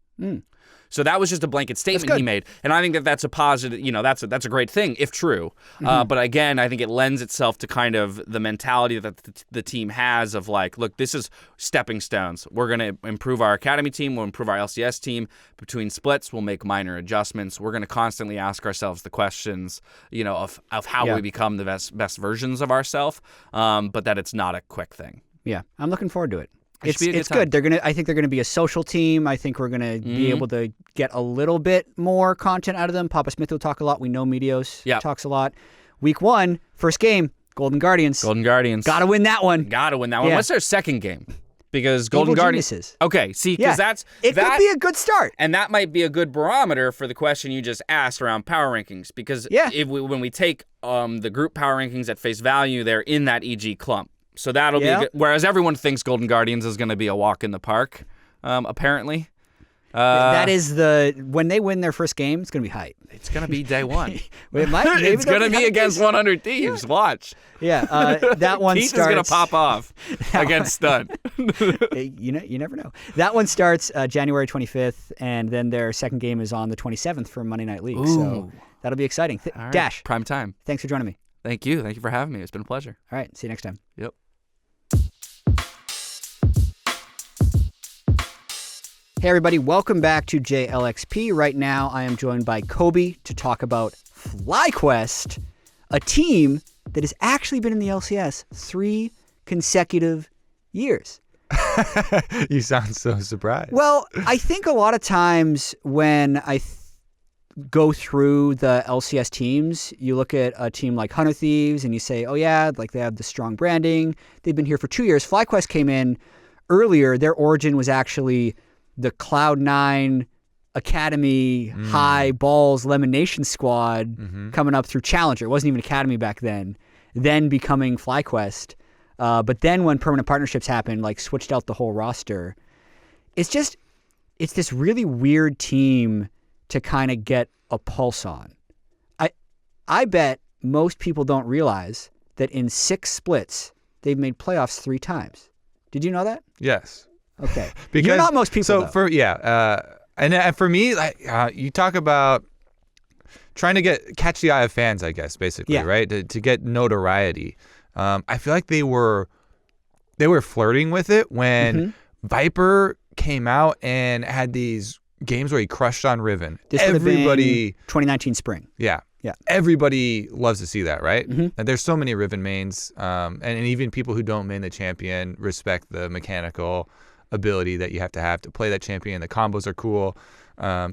So that was just a blanket statement he made, and I think that's a positive. That's a great thing if true. But again, I think it lends itself to kind of the mentality that the team has of like, look, this is stepping stones. We're going to improve our academy team. We'll improve our LCS team. Between splits, we'll make minor adjustments. We're going to constantly ask ourselves the questions, of how we become the best versions of ourselves. But that it's not a quick thing. Yeah, I'm looking forward to it. It's good. I think they're gonna be a social team. I think we're gonna be able to get a little bit more content out of them. Papasmithy will talk a lot. We know Meteos talks a lot. Week 1, first game, Golden Guardians. Gotta win that one. Yeah. What's their second game? Because Golden Guardians. Geniuses. Okay, see, because could be a good start, and that might be a good barometer for the question you just asked around power rankings. Because when we take the group power rankings at face value, they're in that EG clump. So that'll be a good, whereas everyone thinks Golden Guardians is going to be a walk in the park, apparently. That is when they win their first game, it's going to be hype. It's going to be day one. It's going to be against 100 Thieves. Yeah. Watch. Yeah, that one Thieves starts. is going to pop off against Stunt. You never know. That one starts January 25th, and then their second game is on the 27th for Monday Night League. Ooh. So that'll be exciting. Right. Dash. Prime time. Thanks for joining me. Thank you. Thank you for having me. It's been a pleasure. All right. See you next time. Yep. Hey everybody, welcome back to JLXP. Right now I am joined by Cody to talk about FlyQuest, a team that has actually been in the LCS 3 consecutive years. You sound so surprised. Well, I think a lot of times when I go through the LCS teams, you look at a team like Hunter Thieves and you say, oh yeah, like they have the strong branding. They've been here for 2 years. FlyQuest came in earlier. Their origin was actually the Cloud9 Academy High Balls Lemonation Squad coming up through Challenger. It wasn't even Academy back then becoming FlyQuest. But then when permanent partnerships happened, like switched out the whole roster. It's this really weird team to kind of get a pulse on. I bet most people don't realize that in 6 splits, they've made playoffs 3 times. Did you know that? Yes. Okay. Because, you're not most people, so though. And for me, you talk about trying to catch the eye of fans, I guess, basically, right? To get notoriety. I feel like they were flirting with it when Viper came out and had these games where he crushed on Riven. This everybody 2019 spring. Yeah. Everybody loves to see that, right? And there's so many Riven mains, and even people who don't main the champion respect the mechanical ability that you have to play that champion. The combos are cool.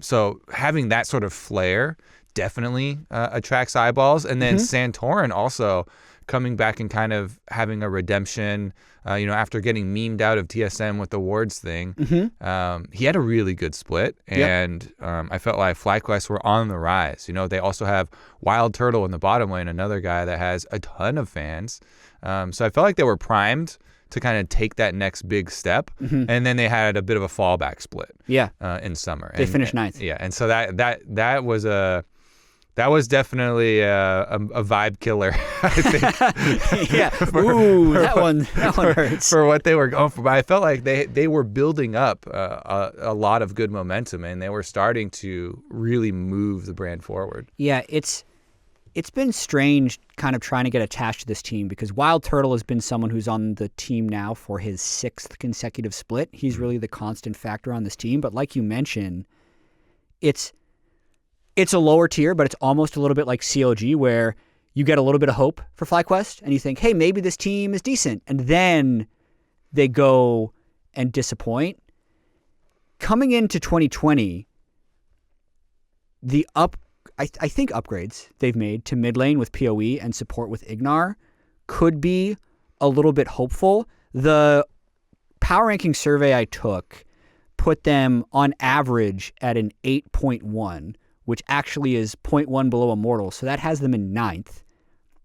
So having that sort of flair definitely attracts eyeballs. And then Santorin also coming back and kind of having a redemption. After getting memed out of TSM with the wards thing, he had a really good split, and I felt like FlyQuest were on the rise. They also have WildTurtle in the bottom lane, another guy that has a ton of fans. So I felt like they were primed to kind of take that next big step, and then they had a bit of a fallback split. In summer, they finished ninth. And so that was definitely a vibe killer, I think. That one hurts. For what they were going for. But I felt like they were building up a lot of good momentum, and they were starting to really move the brand forward. Yeah, it's been strange kind of trying to get attached to this team because WildTurtle has been someone who's on the team now for his 6th consecutive split. He's really the constant factor on this team. But like you mentioned, it's a lower tier, but it's almost a little bit like COG where you get a little bit of hope for FlyQuest and you think, hey, maybe this team is decent. And then they go and disappoint. Coming into 2020, I think upgrades they've made to mid lane with PoE and support with Ignar could be a little bit hopeful. The power ranking survey I took put them on average at an 8.1, which actually is 0.1 below Immortal. So that has them in 9th.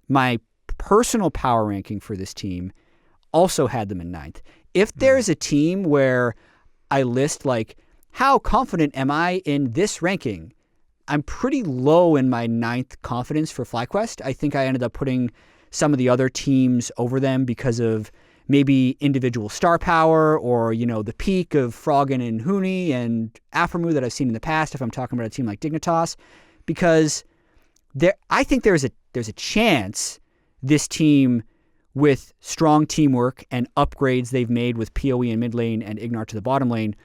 My personal power ranking for this team also had them in 9th. If there's a team where I list like, how confident am I in this ranking? I'm pretty low in my 9th confidence for FlyQuest. I think I ended up putting some of the other teams over them because of maybe individual star power or, the peak of Froggen and Huni and Aphromu that I've seen in the past if I'm talking about a team like Dignitas. Because I think there's a chance this team with strong teamwork and upgrades they've made with PoE in mid lane and Ignar to the bottom lane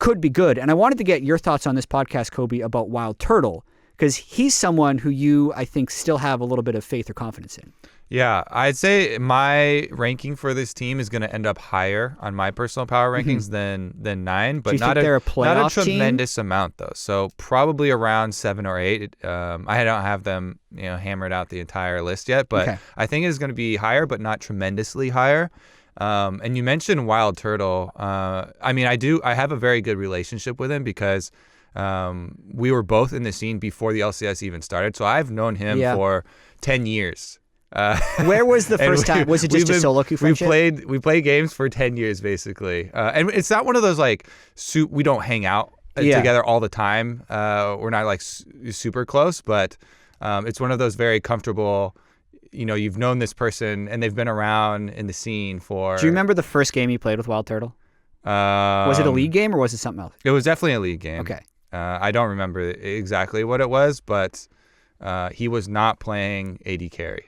could be good. And I wanted to get your thoughts on this podcast, Kobe, about WildTurtle, because he's someone who you, I think, still have a little bit of faith or confidence in. Yeah, I'd say my ranking for this team is going to end up higher on my personal power rankings than 9, but not a tremendous amount though. So probably around 7 or 8. I don't have them, hammered out the entire list yet, but I think it's going to be higher, but not tremendously higher. And you mentioned WildTurtle. I have a very good relationship with him because we were both in the scene before the LCS even started. So I've known him for 10 years. Where was the first time? Was it just a solo queue friendship? We played games for 10 years basically. And it's not one of those like we don't hang out together all the time. We're not like super close, but it's one of those very comfortable, you've known this person and they've been around in the scene for... Do you remember the first game you played with WildTurtle? Was it a league game or was it something else? It was definitely a league game. Okay. I don't remember exactly what it was, but he was not playing AD carry.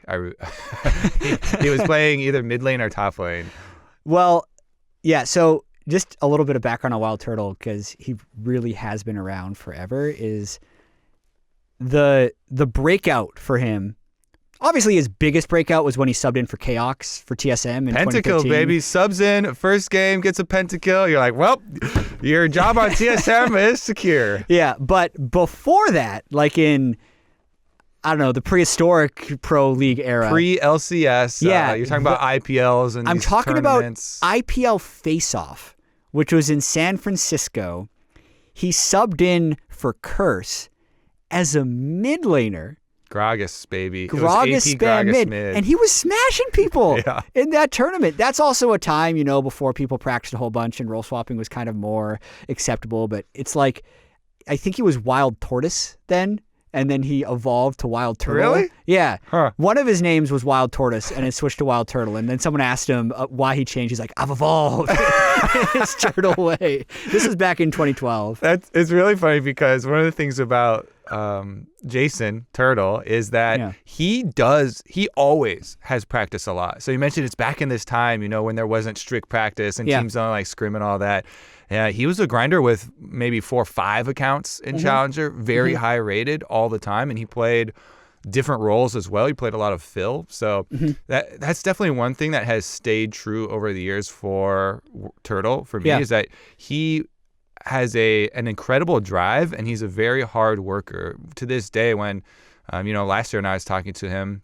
He was playing either mid lane or top lane. Well, yeah, so just a little bit of background on WildTurtle, because he really has been around forever, is the breakout for him. Obviously, his biggest breakout was when he subbed in for Chaos for TSM in 2015. Pentakill, baby. Subs in, first game, gets a pentakill. You're like, well, your job on TSM is secure. Yeah, but before that, like in, I don't know, the prehistoric Pro League era. Pre-LCS. Yeah. You're talking about IPLs and I'm these talking tournaments. about IPL Face-Off, which was in San Francisco. He subbed in for Curse as a mid laner. Gragas, baby. Gragas spam mid. And he was smashing people in that tournament. That's also a time, before people practiced a whole bunch and role swapping was kind of more acceptable. But it's like, I think he was Wild Tortoise then, and then he evolved to WildTurtle. Really? Yeah. Huh. One of his names was Wild Tortoise, and it switched to WildTurtle. And then someone asked him why he changed. He's like, I've evolved. It's turtle way. This was back in 2012. It's really funny because one of the things about Jason Turtle is that he always has practiced a lot. So you mentioned it's back in this time, when there wasn't strict practice and teams don't like scrim and all that. Yeah, he was a grinder with maybe 4 or 5 accounts in Challenger, very high rated all the time, and he played different roles as well. He played a lot of fill. So that's definitely one thing that has stayed true over the years for Turtle for me is that he has an incredible drive, and he's a very hard worker. To this day, when last year when I was talking to him,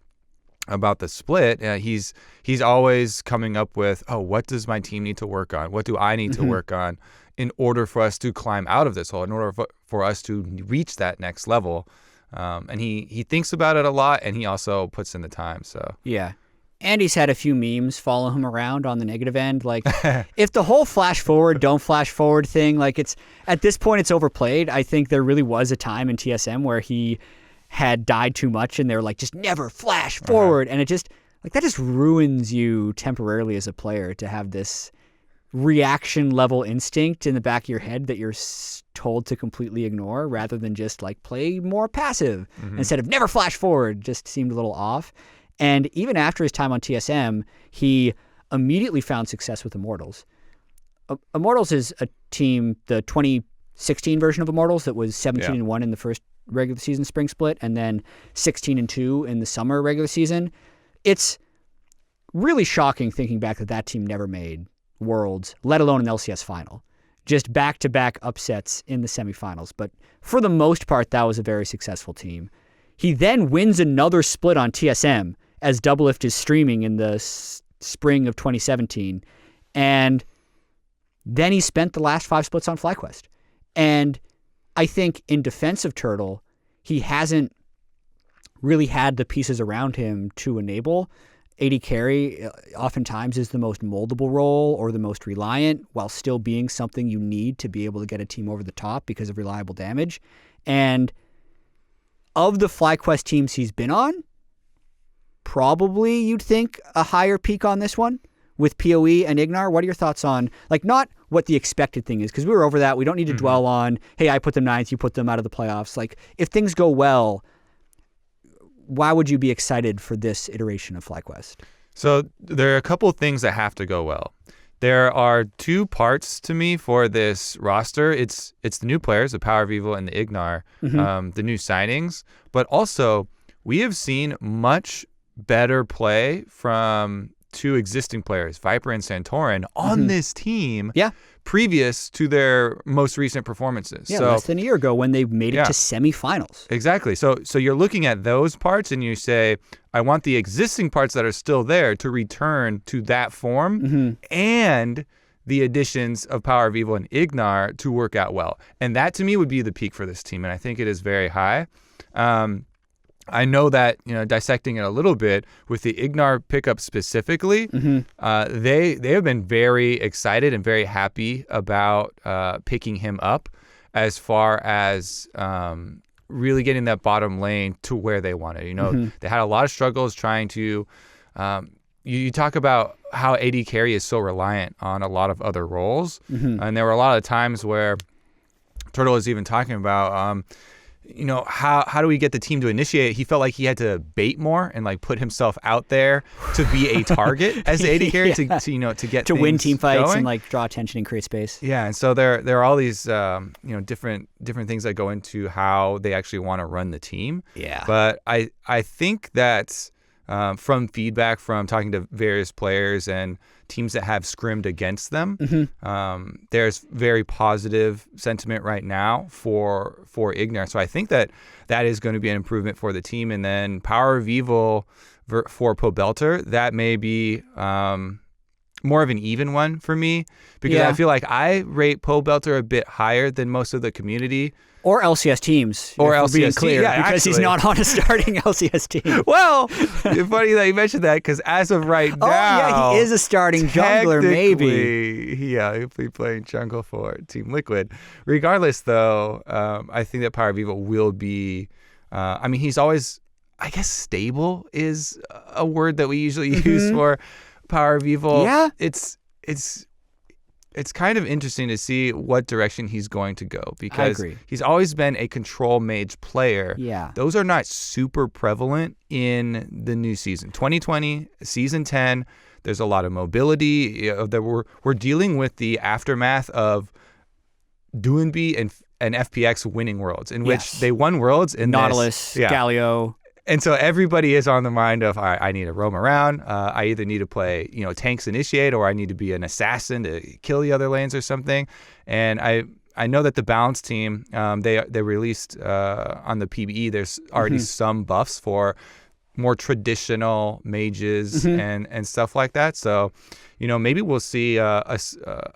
about the split, he's always coming up with, oh, what does my team need to work on? What do I need to work on in order for us to climb out of this hole, in order for us to reach that next level? And he thinks about it a lot, and he also puts in the time. So yeah. And he's had a few memes follow him around on the negative end. Like, if the whole flash forward, don't flash forward thing, like, it's at this point it's overplayed. I think there really was a time in TSM where he had died too much, and they were like, just never flash forward. And it just, like, that just ruins you temporarily as a player to have this reaction level instinct in the back of your head that you're told to completely ignore, rather than just, like, play more passive instead of never flash forward. Just seemed a little off. And even after his time on TSM, he immediately found success with Immortals. Immortals is a team, the 2016 version of Immortals, that was 17-1 in the first regular season spring split, and then 16-2 in the summer regular season. It's really shocking thinking back that team never made Worlds, let alone an LCS final. Just back-to-back upsets in the semifinals. But for the most part, that was a very successful team. He then wins another split on TSM as Doublelift is streaming in the spring of 2017. And then he spent the last 5 splits on FlyQuest. And I think in defense of Turtle, he hasn't really had the pieces around him to enable. AD carry oftentimes is the most moldable role or the most reliant, while still being something you need to be able to get a team over the top because of reliable damage. And of the FlyQuest teams he's been on, probably you'd think a higher peak on this one with PoE and Ignar. What are your thoughts on, like, not what the expected thing is, because we were over that. We don't need to dwell on, hey, I put them 9th, you put them out of the playoffs. Like, if things go well, why would you be excited for this iteration of FlyQuest? So there are a couple of things that have to go well. There are 2 parts to me for this roster. It's the new players, the PowerOfEvil and the Ignar, the new signings. But also, we have seen much better play from 2 existing players, Viper and Santorin, on this team previous to their most recent performances. Yeah, so, less than a year ago when they made it to semifinals. Exactly. So you're looking at those parts and you say, I want the existing parts that are still there to return to that form and the additions of PowerOfEvil and Ignar to work out well. And that, to me, would be the peak for this team, and I think it is very high. I know that, dissecting it a little bit with the Ignar pickup specifically, they have been very excited and very happy about picking him up as far as really getting that bottom lane to where they wanted. They had a lot of struggles trying to. You talk about how AD carry is so reliant on a lot of other roles, and there were a lot of times where Turtle was even talking about. How do we get the team to initiate? He felt like he had to bait more and, like, put himself out there to be a target as the AD carry to get to win team fights going. and, like, draw attention and create space. Yeah, and so there are all these different things that go into how they actually want to run the team. Yeah, but I think that from feedback from talking to various players and teams that have scrimmed against them, there's very positive sentiment right now for Ignar. So I think that is going to be an improvement for the team. And then PowerOfEvil for Pobelter, that may be more of an even one for me, because I feel like I rate Pobelter a bit higher than most of the community. Or LCS teams, or LCS being clear, team. because he's not on a starting LCS team. Well, it's funny that you mentioned that, because as of right now, he is a starting jungler, maybe. He'll be playing jungle for Team Liquid. Regardless, though, I think that PowerOfEvil will be. He's always, I guess, stable is a word that we usually use for PowerOfEvil. Yeah, it's kind of interesting to see what direction he's going to go, because he's always been a control mage player. Yeah. Those are not super prevalent in the new season. 2020, season 10, there's a lot of mobility. We're dealing with the aftermath of Doinby and FPX winning Worlds, in which they won Worlds in Nautilus, Galio. And so everybody is on the mind of, all right, I need to roam around. I either need to play, tanks initiate, or I need to be an assassin to kill the other lanes or something. And I know that the Balance team, they released on the PBE, there's already some buffs for more traditional mages and stuff like that. So, maybe we'll see a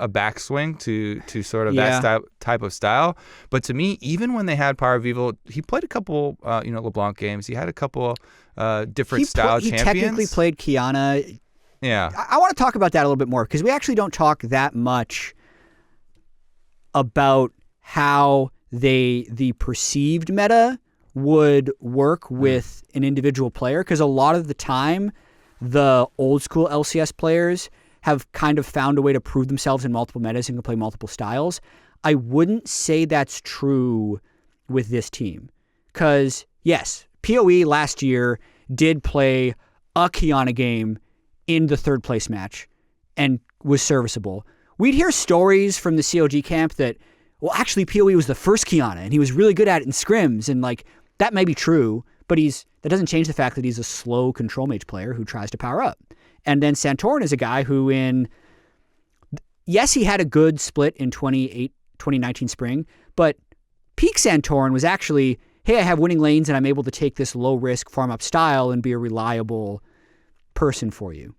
backswing to sort of that type of style. But to me, even when they had PowerOfEvil, he played a couple, LeBlanc games. He had a couple different style champions. He technically played Kiana. Yeah. I want to talk about that a little bit more because we actually don't talk that much about how the perceived meta would work with an individual player, because a lot of the time the old school LCS players have kind of found a way to prove themselves in multiple metas and can play multiple styles. I wouldn't say that's true with this team, because yes, PoE last year did play a Kiana game in the third place match and was serviceable. We'd hear stories from the COG camp that, well, actually PoE was the first Kiana and he was really good at it in scrims, and like that may be true, but that doesn't change the fact that he's a slow control mage player who tries to power up. And then Santorin is a guy who yes, he had a good split in 2019 spring, but peak Santorin was actually, hey, I have winning lanes and I'm able to take this low risk farm up style and be a reliable person for you.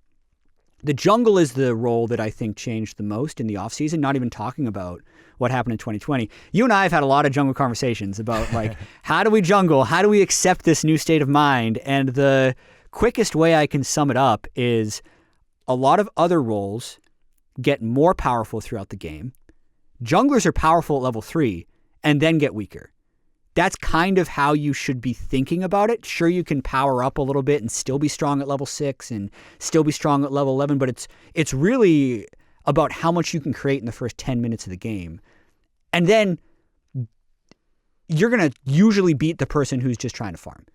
The jungle is the role that I think changed the most in the offseason, not even talking about what happened in 2020. You and I have had a lot of jungle conversations about, like, how do we jungle? How do we accept this new state of mind? And the quickest way I can sum it up is a lot of other roles get more powerful throughout the game. Junglers are powerful at level 3 and then get weaker. That's kind of how you should be thinking about it. Sure, you can power up a little bit and still be strong at level 6 and still be strong at level 11, but it's really about how much you can create in the first 10 minutes of the game. And then you're going to usually beat the person who's just trying to farm.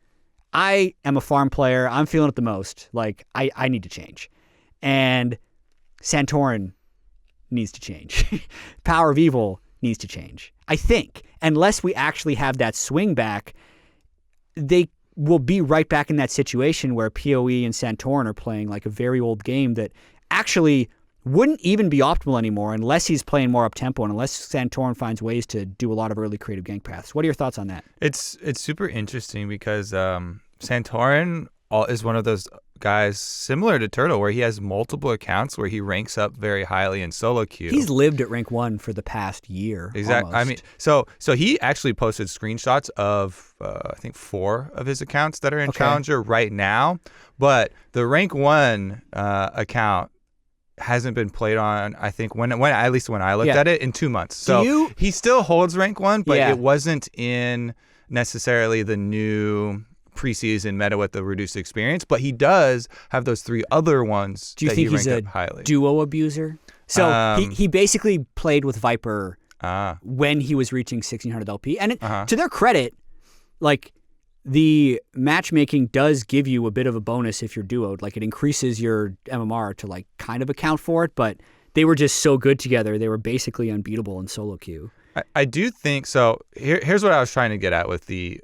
I am a farm player. I'm feeling it the most. Like, I need to change. And Santorin needs to change. PowerOfEvil needs to change. I think, unless we actually have that swing back, they will be right back in that situation where PoE and Santorin are playing like a very old game that actually wouldn't even be optimal anymore unless he's playing more up-tempo and unless Santorin finds ways to do a lot of early creative gank paths. What are your thoughts on that? It's super interesting because Santorin is one of those guys similar to Turtle where he has multiple accounts where he ranks up very highly in solo queue. He's lived at rank 1 for the past year. Exactly. Almost. I mean, so he actually posted screenshots of I think 4 of his accounts that are in Challenger right now, but the rank 1 account hasn't been played on, I think, when at least when I looked at it, in 2 months. So he still holds rank 1, but it wasn't in necessarily the new preseason meta with the reduced experience, but he does have those 3 other ones. Do you think he's a duo abuser? So he basically played with Viper when he was reaching 1600 LP, and to their credit, like, the matchmaking does give you a bit of a bonus if you're duoed. Like, it increases your MMR to like kind of account for it, but they were just so good together. They were basically unbeatable in solo queue. I do think so. Here's what I was trying to get at with the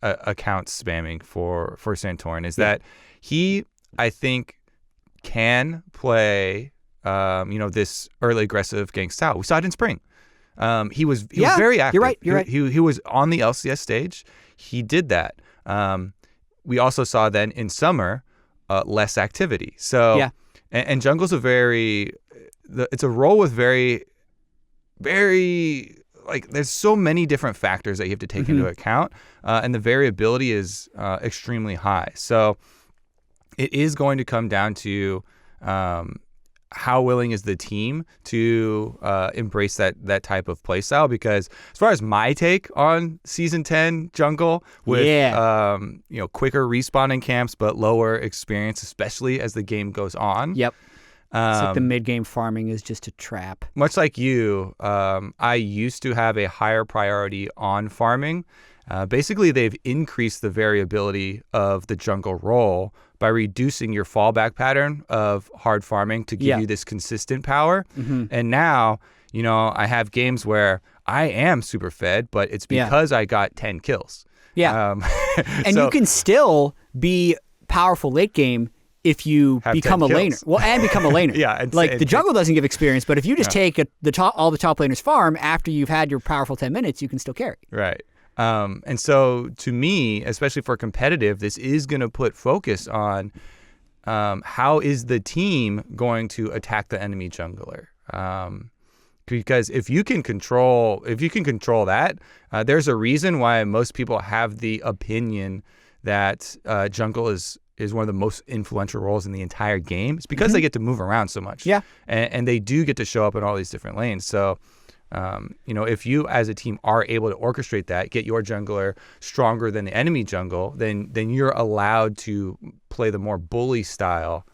account spamming for Santorin is that he, I think, can play this early aggressive gank style. We saw it in spring. He was very active. You're right. He was on the LCS stage. He did that. We also saw then in summer less activity. So and jungle's it's a role with very, very, like, there's so many different factors that you have to take into account, and the variability is extremely high. So it is going to come down to how willing is the team to embrace that type of play style, because as far as my take on Season 10 jungle with quicker respawning camps but lower experience, especially as the game goes on. Yep. It's like the mid-game farming is just a trap. Much like you, I used to have a higher priority on farming. Basically, they've increased the variability of the jungle role by reducing your fallback pattern of hard farming to give you this consistent power. And now, I have games where I am super fed, but it's because I got 10 kills. Yeah. And you can still be powerful late game if you become a laner. Well, and become a laner. The jungle doesn't give experience, but if you just take all the top laners farm after you've had your powerful 10 minutes, you can still carry. Right. And so to me, especially for competitive, this is going to put focus on how is the team going to attack the enemy jungler. Because if you can control that, there's a reason why most people have the opinion that jungle is one of the most influential roles in the entire game. It's because they get to move around so much. Yeah. And they do get to show up in all these different lanes. So, if you as a team are able to orchestrate that, get your jungler stronger than the enemy jungle, then you're allowed to play the more bully style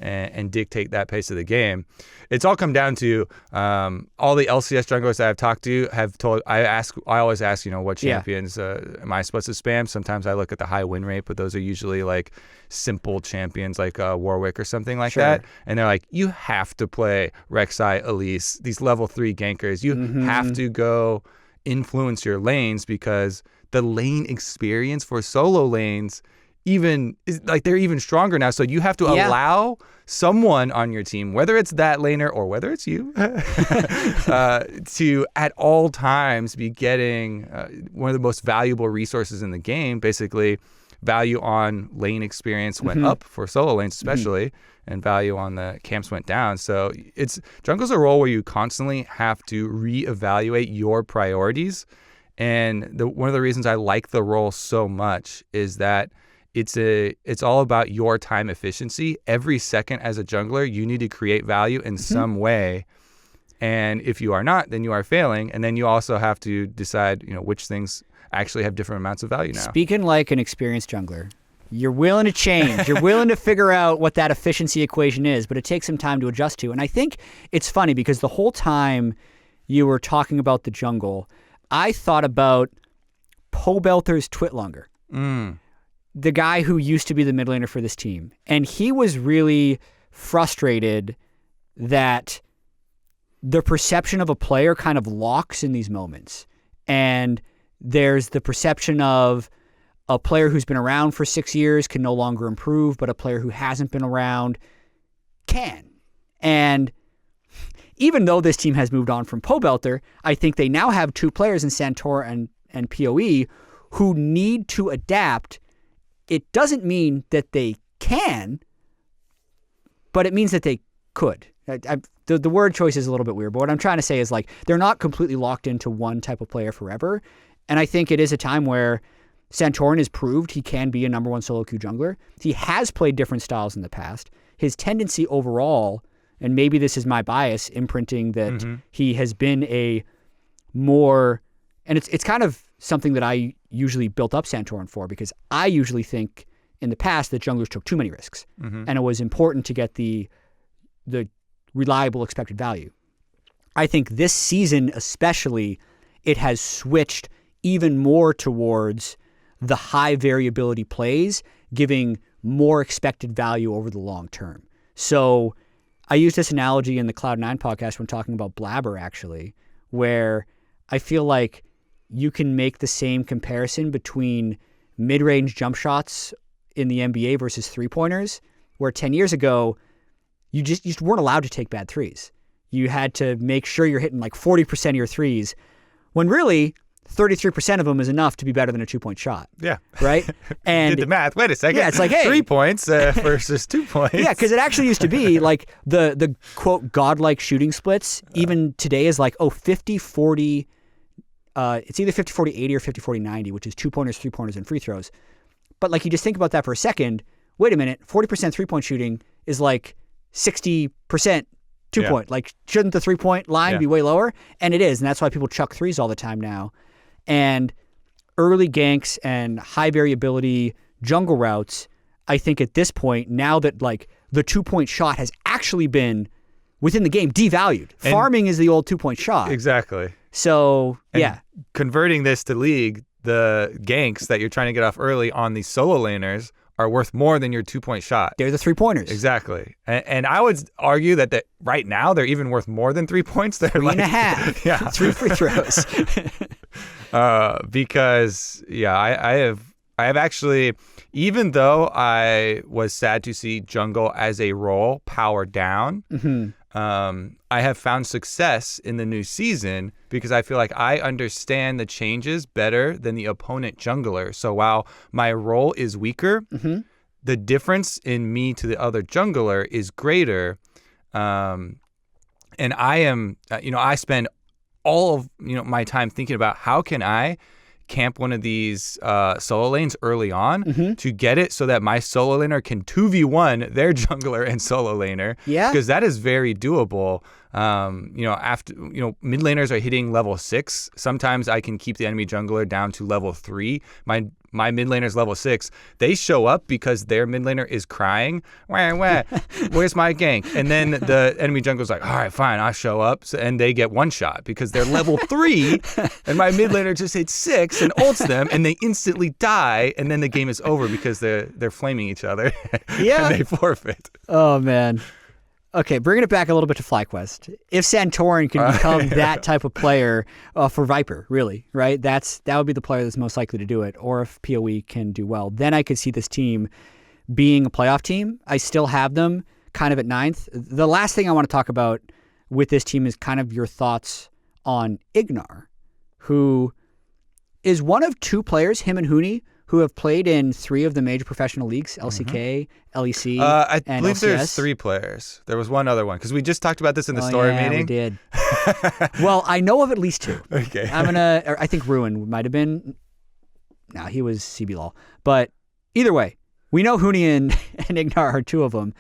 and dictate that pace of the game. It's all come down to all the LCS junglers that I've talked to have told. I always ask, what champions am I supposed to spam? Sometimes I look at the high win rate, but those are usually like simple champions like Warwick or something like that. And they're like, you have to play Rek'Sai, Elise, these level 3 gankers. You have to go influence your lanes because the lane experience for solo lanes they're even stronger now. So you have to allow someone on your team, whether it's that laner or whether it's you, to at all times be getting one of the most valuable resources in the game. Basically, value on lane experience went up for solo lanes especially, and value on the camps went down. So jungle's a role where you constantly have to reevaluate your priorities. And one of the reasons I like the role so much is that it's all about your time efficiency. Every second as a jungler, you need to create value in some way. And if you are not, then you are failing. And then you also have to decide, which things actually have different amounts of value now. Speaking like an experienced jungler, you're willing to change. You're willing to figure out what that efficiency equation is, but it takes some time to adjust to. And I think it's funny because the whole time you were talking about the jungle, I thought about Pobelter's Twitlonger. The guy who used to be the mid laner for this team. And he was really frustrated that the perception of a player kind of locks in these moments. And there's the perception of a player who's been around for 6 years can no longer improve, but a player who hasn't been around can. And even though this team has moved on from Pobelter, I think they now have 2 players in Santorin and PoE who need to adapt. It doesn't mean that they can, but it means that they could. The word choice is a little bit weird, but what I'm trying to say is they're not completely locked into one type of player forever. And I think it is a time where Santorin has proved he can be a number 1 solo queue jungler. He has played different styles in the past. His tendency overall, and maybe this is my bias, imprinting that he has been a more, and it's kind of something that I usually built up Santorin for, because I usually think in the past that junglers took too many risks, and it was important to get the reliable expected value. I think this season especially, it has switched even more towards the high variability plays, giving more expected value over the long term. So I use this analogy in the Cloud9 podcast when talking about Blabber, actually, where I feel like you can make the same comparison between mid-range jump shots in the NBA versus three-pointers, where 10 years ago, you just weren't allowed to take bad threes. You had to make sure you're hitting 40% of your threes, when really 33% of them is enough to be better than a 2-point shot. Yeah. Right? And did the math. Wait a second. Yeah, it's hey. 3 points versus 2 points. Yeah, because it actually used to be the quote godlike shooting splits. Even today is 50-40. It's either 50-40-80 or 50-40-90, which is 2-pointers, 3-pointers, and free throws. But you just think about that for a second. Wait a minute, 40% 3-point shooting is 60% 2-point. Shouldn't the 3-point line be way lower? And it is, and that's why people chuck threes all the time now. And early ganks and high variability jungle routes, I think at this point, now that the 2-point shot has actually been within the game devalued. And farming is the old 2-point shot. Exactly. So, and converting this to League, the ganks that you're trying to get off early on these solo laners are worth more than your 2-point shot. They're the 3-pointers. Exactly. And I would argue that right now they're even worth more than 3 points. They're 3.5. Yeah. 3 free throws. Because I I have actually, even though I was sad to see jungle as a role power down, I have found success in the new season because I feel like I understand the changes better than the opponent jungler. So while my role is weaker, the difference in me to the other jungler is greater. And I am, I spend all of my time thinking about how can I camp one of these solo lanes early on to get it so that my solo laner can 2v1 their jungler and solo laner. Yeah. Because that is very doable. After mid laners are hitting level 6. Sometimes I can keep the enemy jungler down to level 3. My mid laner's level 6. They show up because their mid laner is crying. Wah, wah, where's my gank? And then the enemy jungler's like, all right, fine, I'll show up. And they get one shot because they're level 3 and my mid laner just hits 6 and ults them and they instantly die. And then the game is over because they're flaming each other and they forfeit. Oh, man. Okay, bringing it back a little bit to FlyQuest. If Santorin can become that type of player for Viper, really, right? That would be the player that's most likely to do it. Or if PoE can do well, then I could see this team being a playoff team. I still have them kind of at 9th. The last thing I want to talk about with this team is kind of your thoughts on Ignar, who is one of 2 players, him and Huni, who have played in 3 of the major professional leagues, LCK, LEC, I and believe LCS. There's 3 players. There was one other one, because we just talked about this in the story meeting. We did. Well, I know of at least 2. Okay. I think Ruin might have been, no, he was CB Law. But either way, we know Huni and Ignar are 2 of them.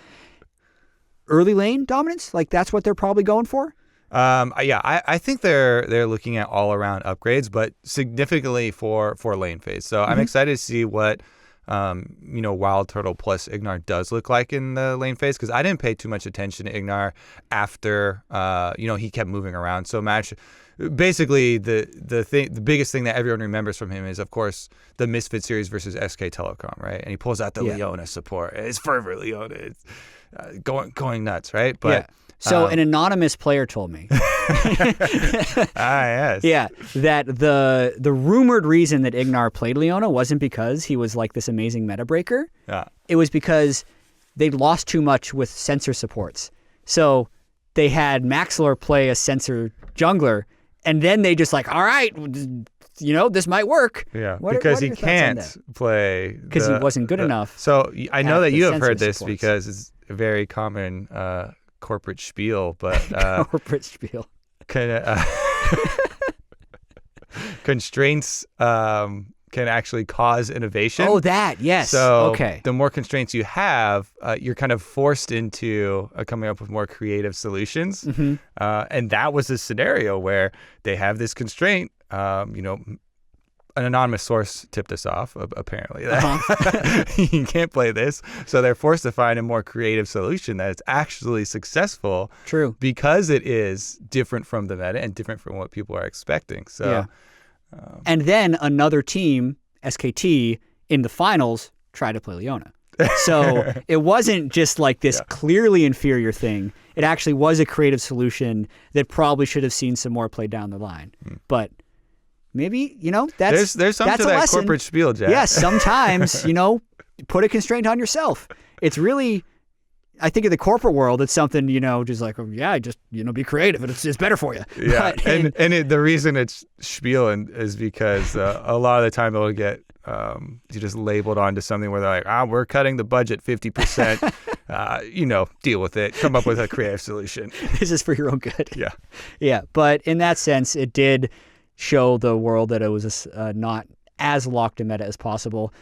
Early lane dominance, like that's what they're probably going for? I think they're looking at all around upgrades, but significantly for lane phase. So I'm excited to see what WildTurtle plus Ignar does look like in the lane phase, because I didn't pay too much attention to Ignar after he kept moving around so much. Basically, the biggest thing that everyone remembers from him is, of course, the Misfit series versus SK Telecom, right? And he pulls out the Leona support. It's fervor Leona. It's going nuts, right? But So an anonymous player told me. Yes. Yeah, that the rumored reason that Ignar played Leona wasn't because he was like this amazing meta breaker. Yeah. It was because they lost too much with sensor supports. So they had Maxlor play a sensor jungler, and then they just like, all right, this might work. Yeah, what because are he can't play. Because he wasn't good enough. So I know that you have heard this supports. because it's a very common corporate spiel, but corporate spiel. Constraints can actually cause innovation. Oh, that, yes. So okay. The more constraints you have, you're kind of forced into coming up with more creative solutions. And that was a scenario where they have this constraint. An anonymous source tipped us off, apparently, that you can't play this. So they're forced to find a more creative solution that is actually successful. True. Because it is different from the meta and different from what people are expecting. So, and then another team, SKT, in the finals, tried to play Leona. So it wasn't just like this clearly inferior thing. It actually was a creative solution that probably should have seen some more play down the line. But maybe, that's there's something that's to a that lesson. corporate spiel, Jatt. Yes, sometimes, put a constraint on yourself. It's really, I think in the corporate world, it's something, just like, be creative. It's better for you. Yeah, the reason it's spiel is because a lot of the time it'll get just labeled onto something where they're like, we're cutting the budget 50%. Deal with it. Come up with a creative solution. This is for your own good. Yeah. Yeah, but in that sense, it did show the world that it was not as locked in meta as possible.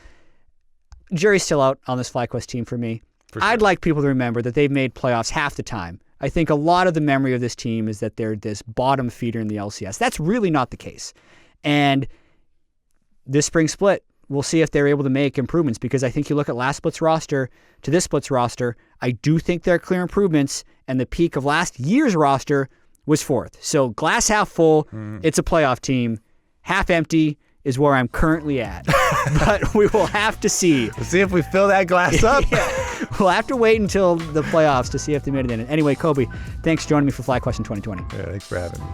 Jury's still out on this FlyQuest team for me. For sure. I'd like people to remember that they've made playoffs half the time. I think a lot of the memory of this team is that they're this bottom feeder in the LCS. That's really not the case. And this spring split, we'll see if they're able to make improvements, because I think you look at last split's roster to this split's roster, I do think there are clear improvements, and the peak of last year's roster was 4th. So glass half full, it's a playoff team. Half empty is where I'm currently at. But we will have to see. We'll see if we fill that glass up. We'll have to wait until the playoffs to see if they made it in. Anyway, Kobe, thanks for joining me for FlyQuest in 2020. Yeah, thanks for having me.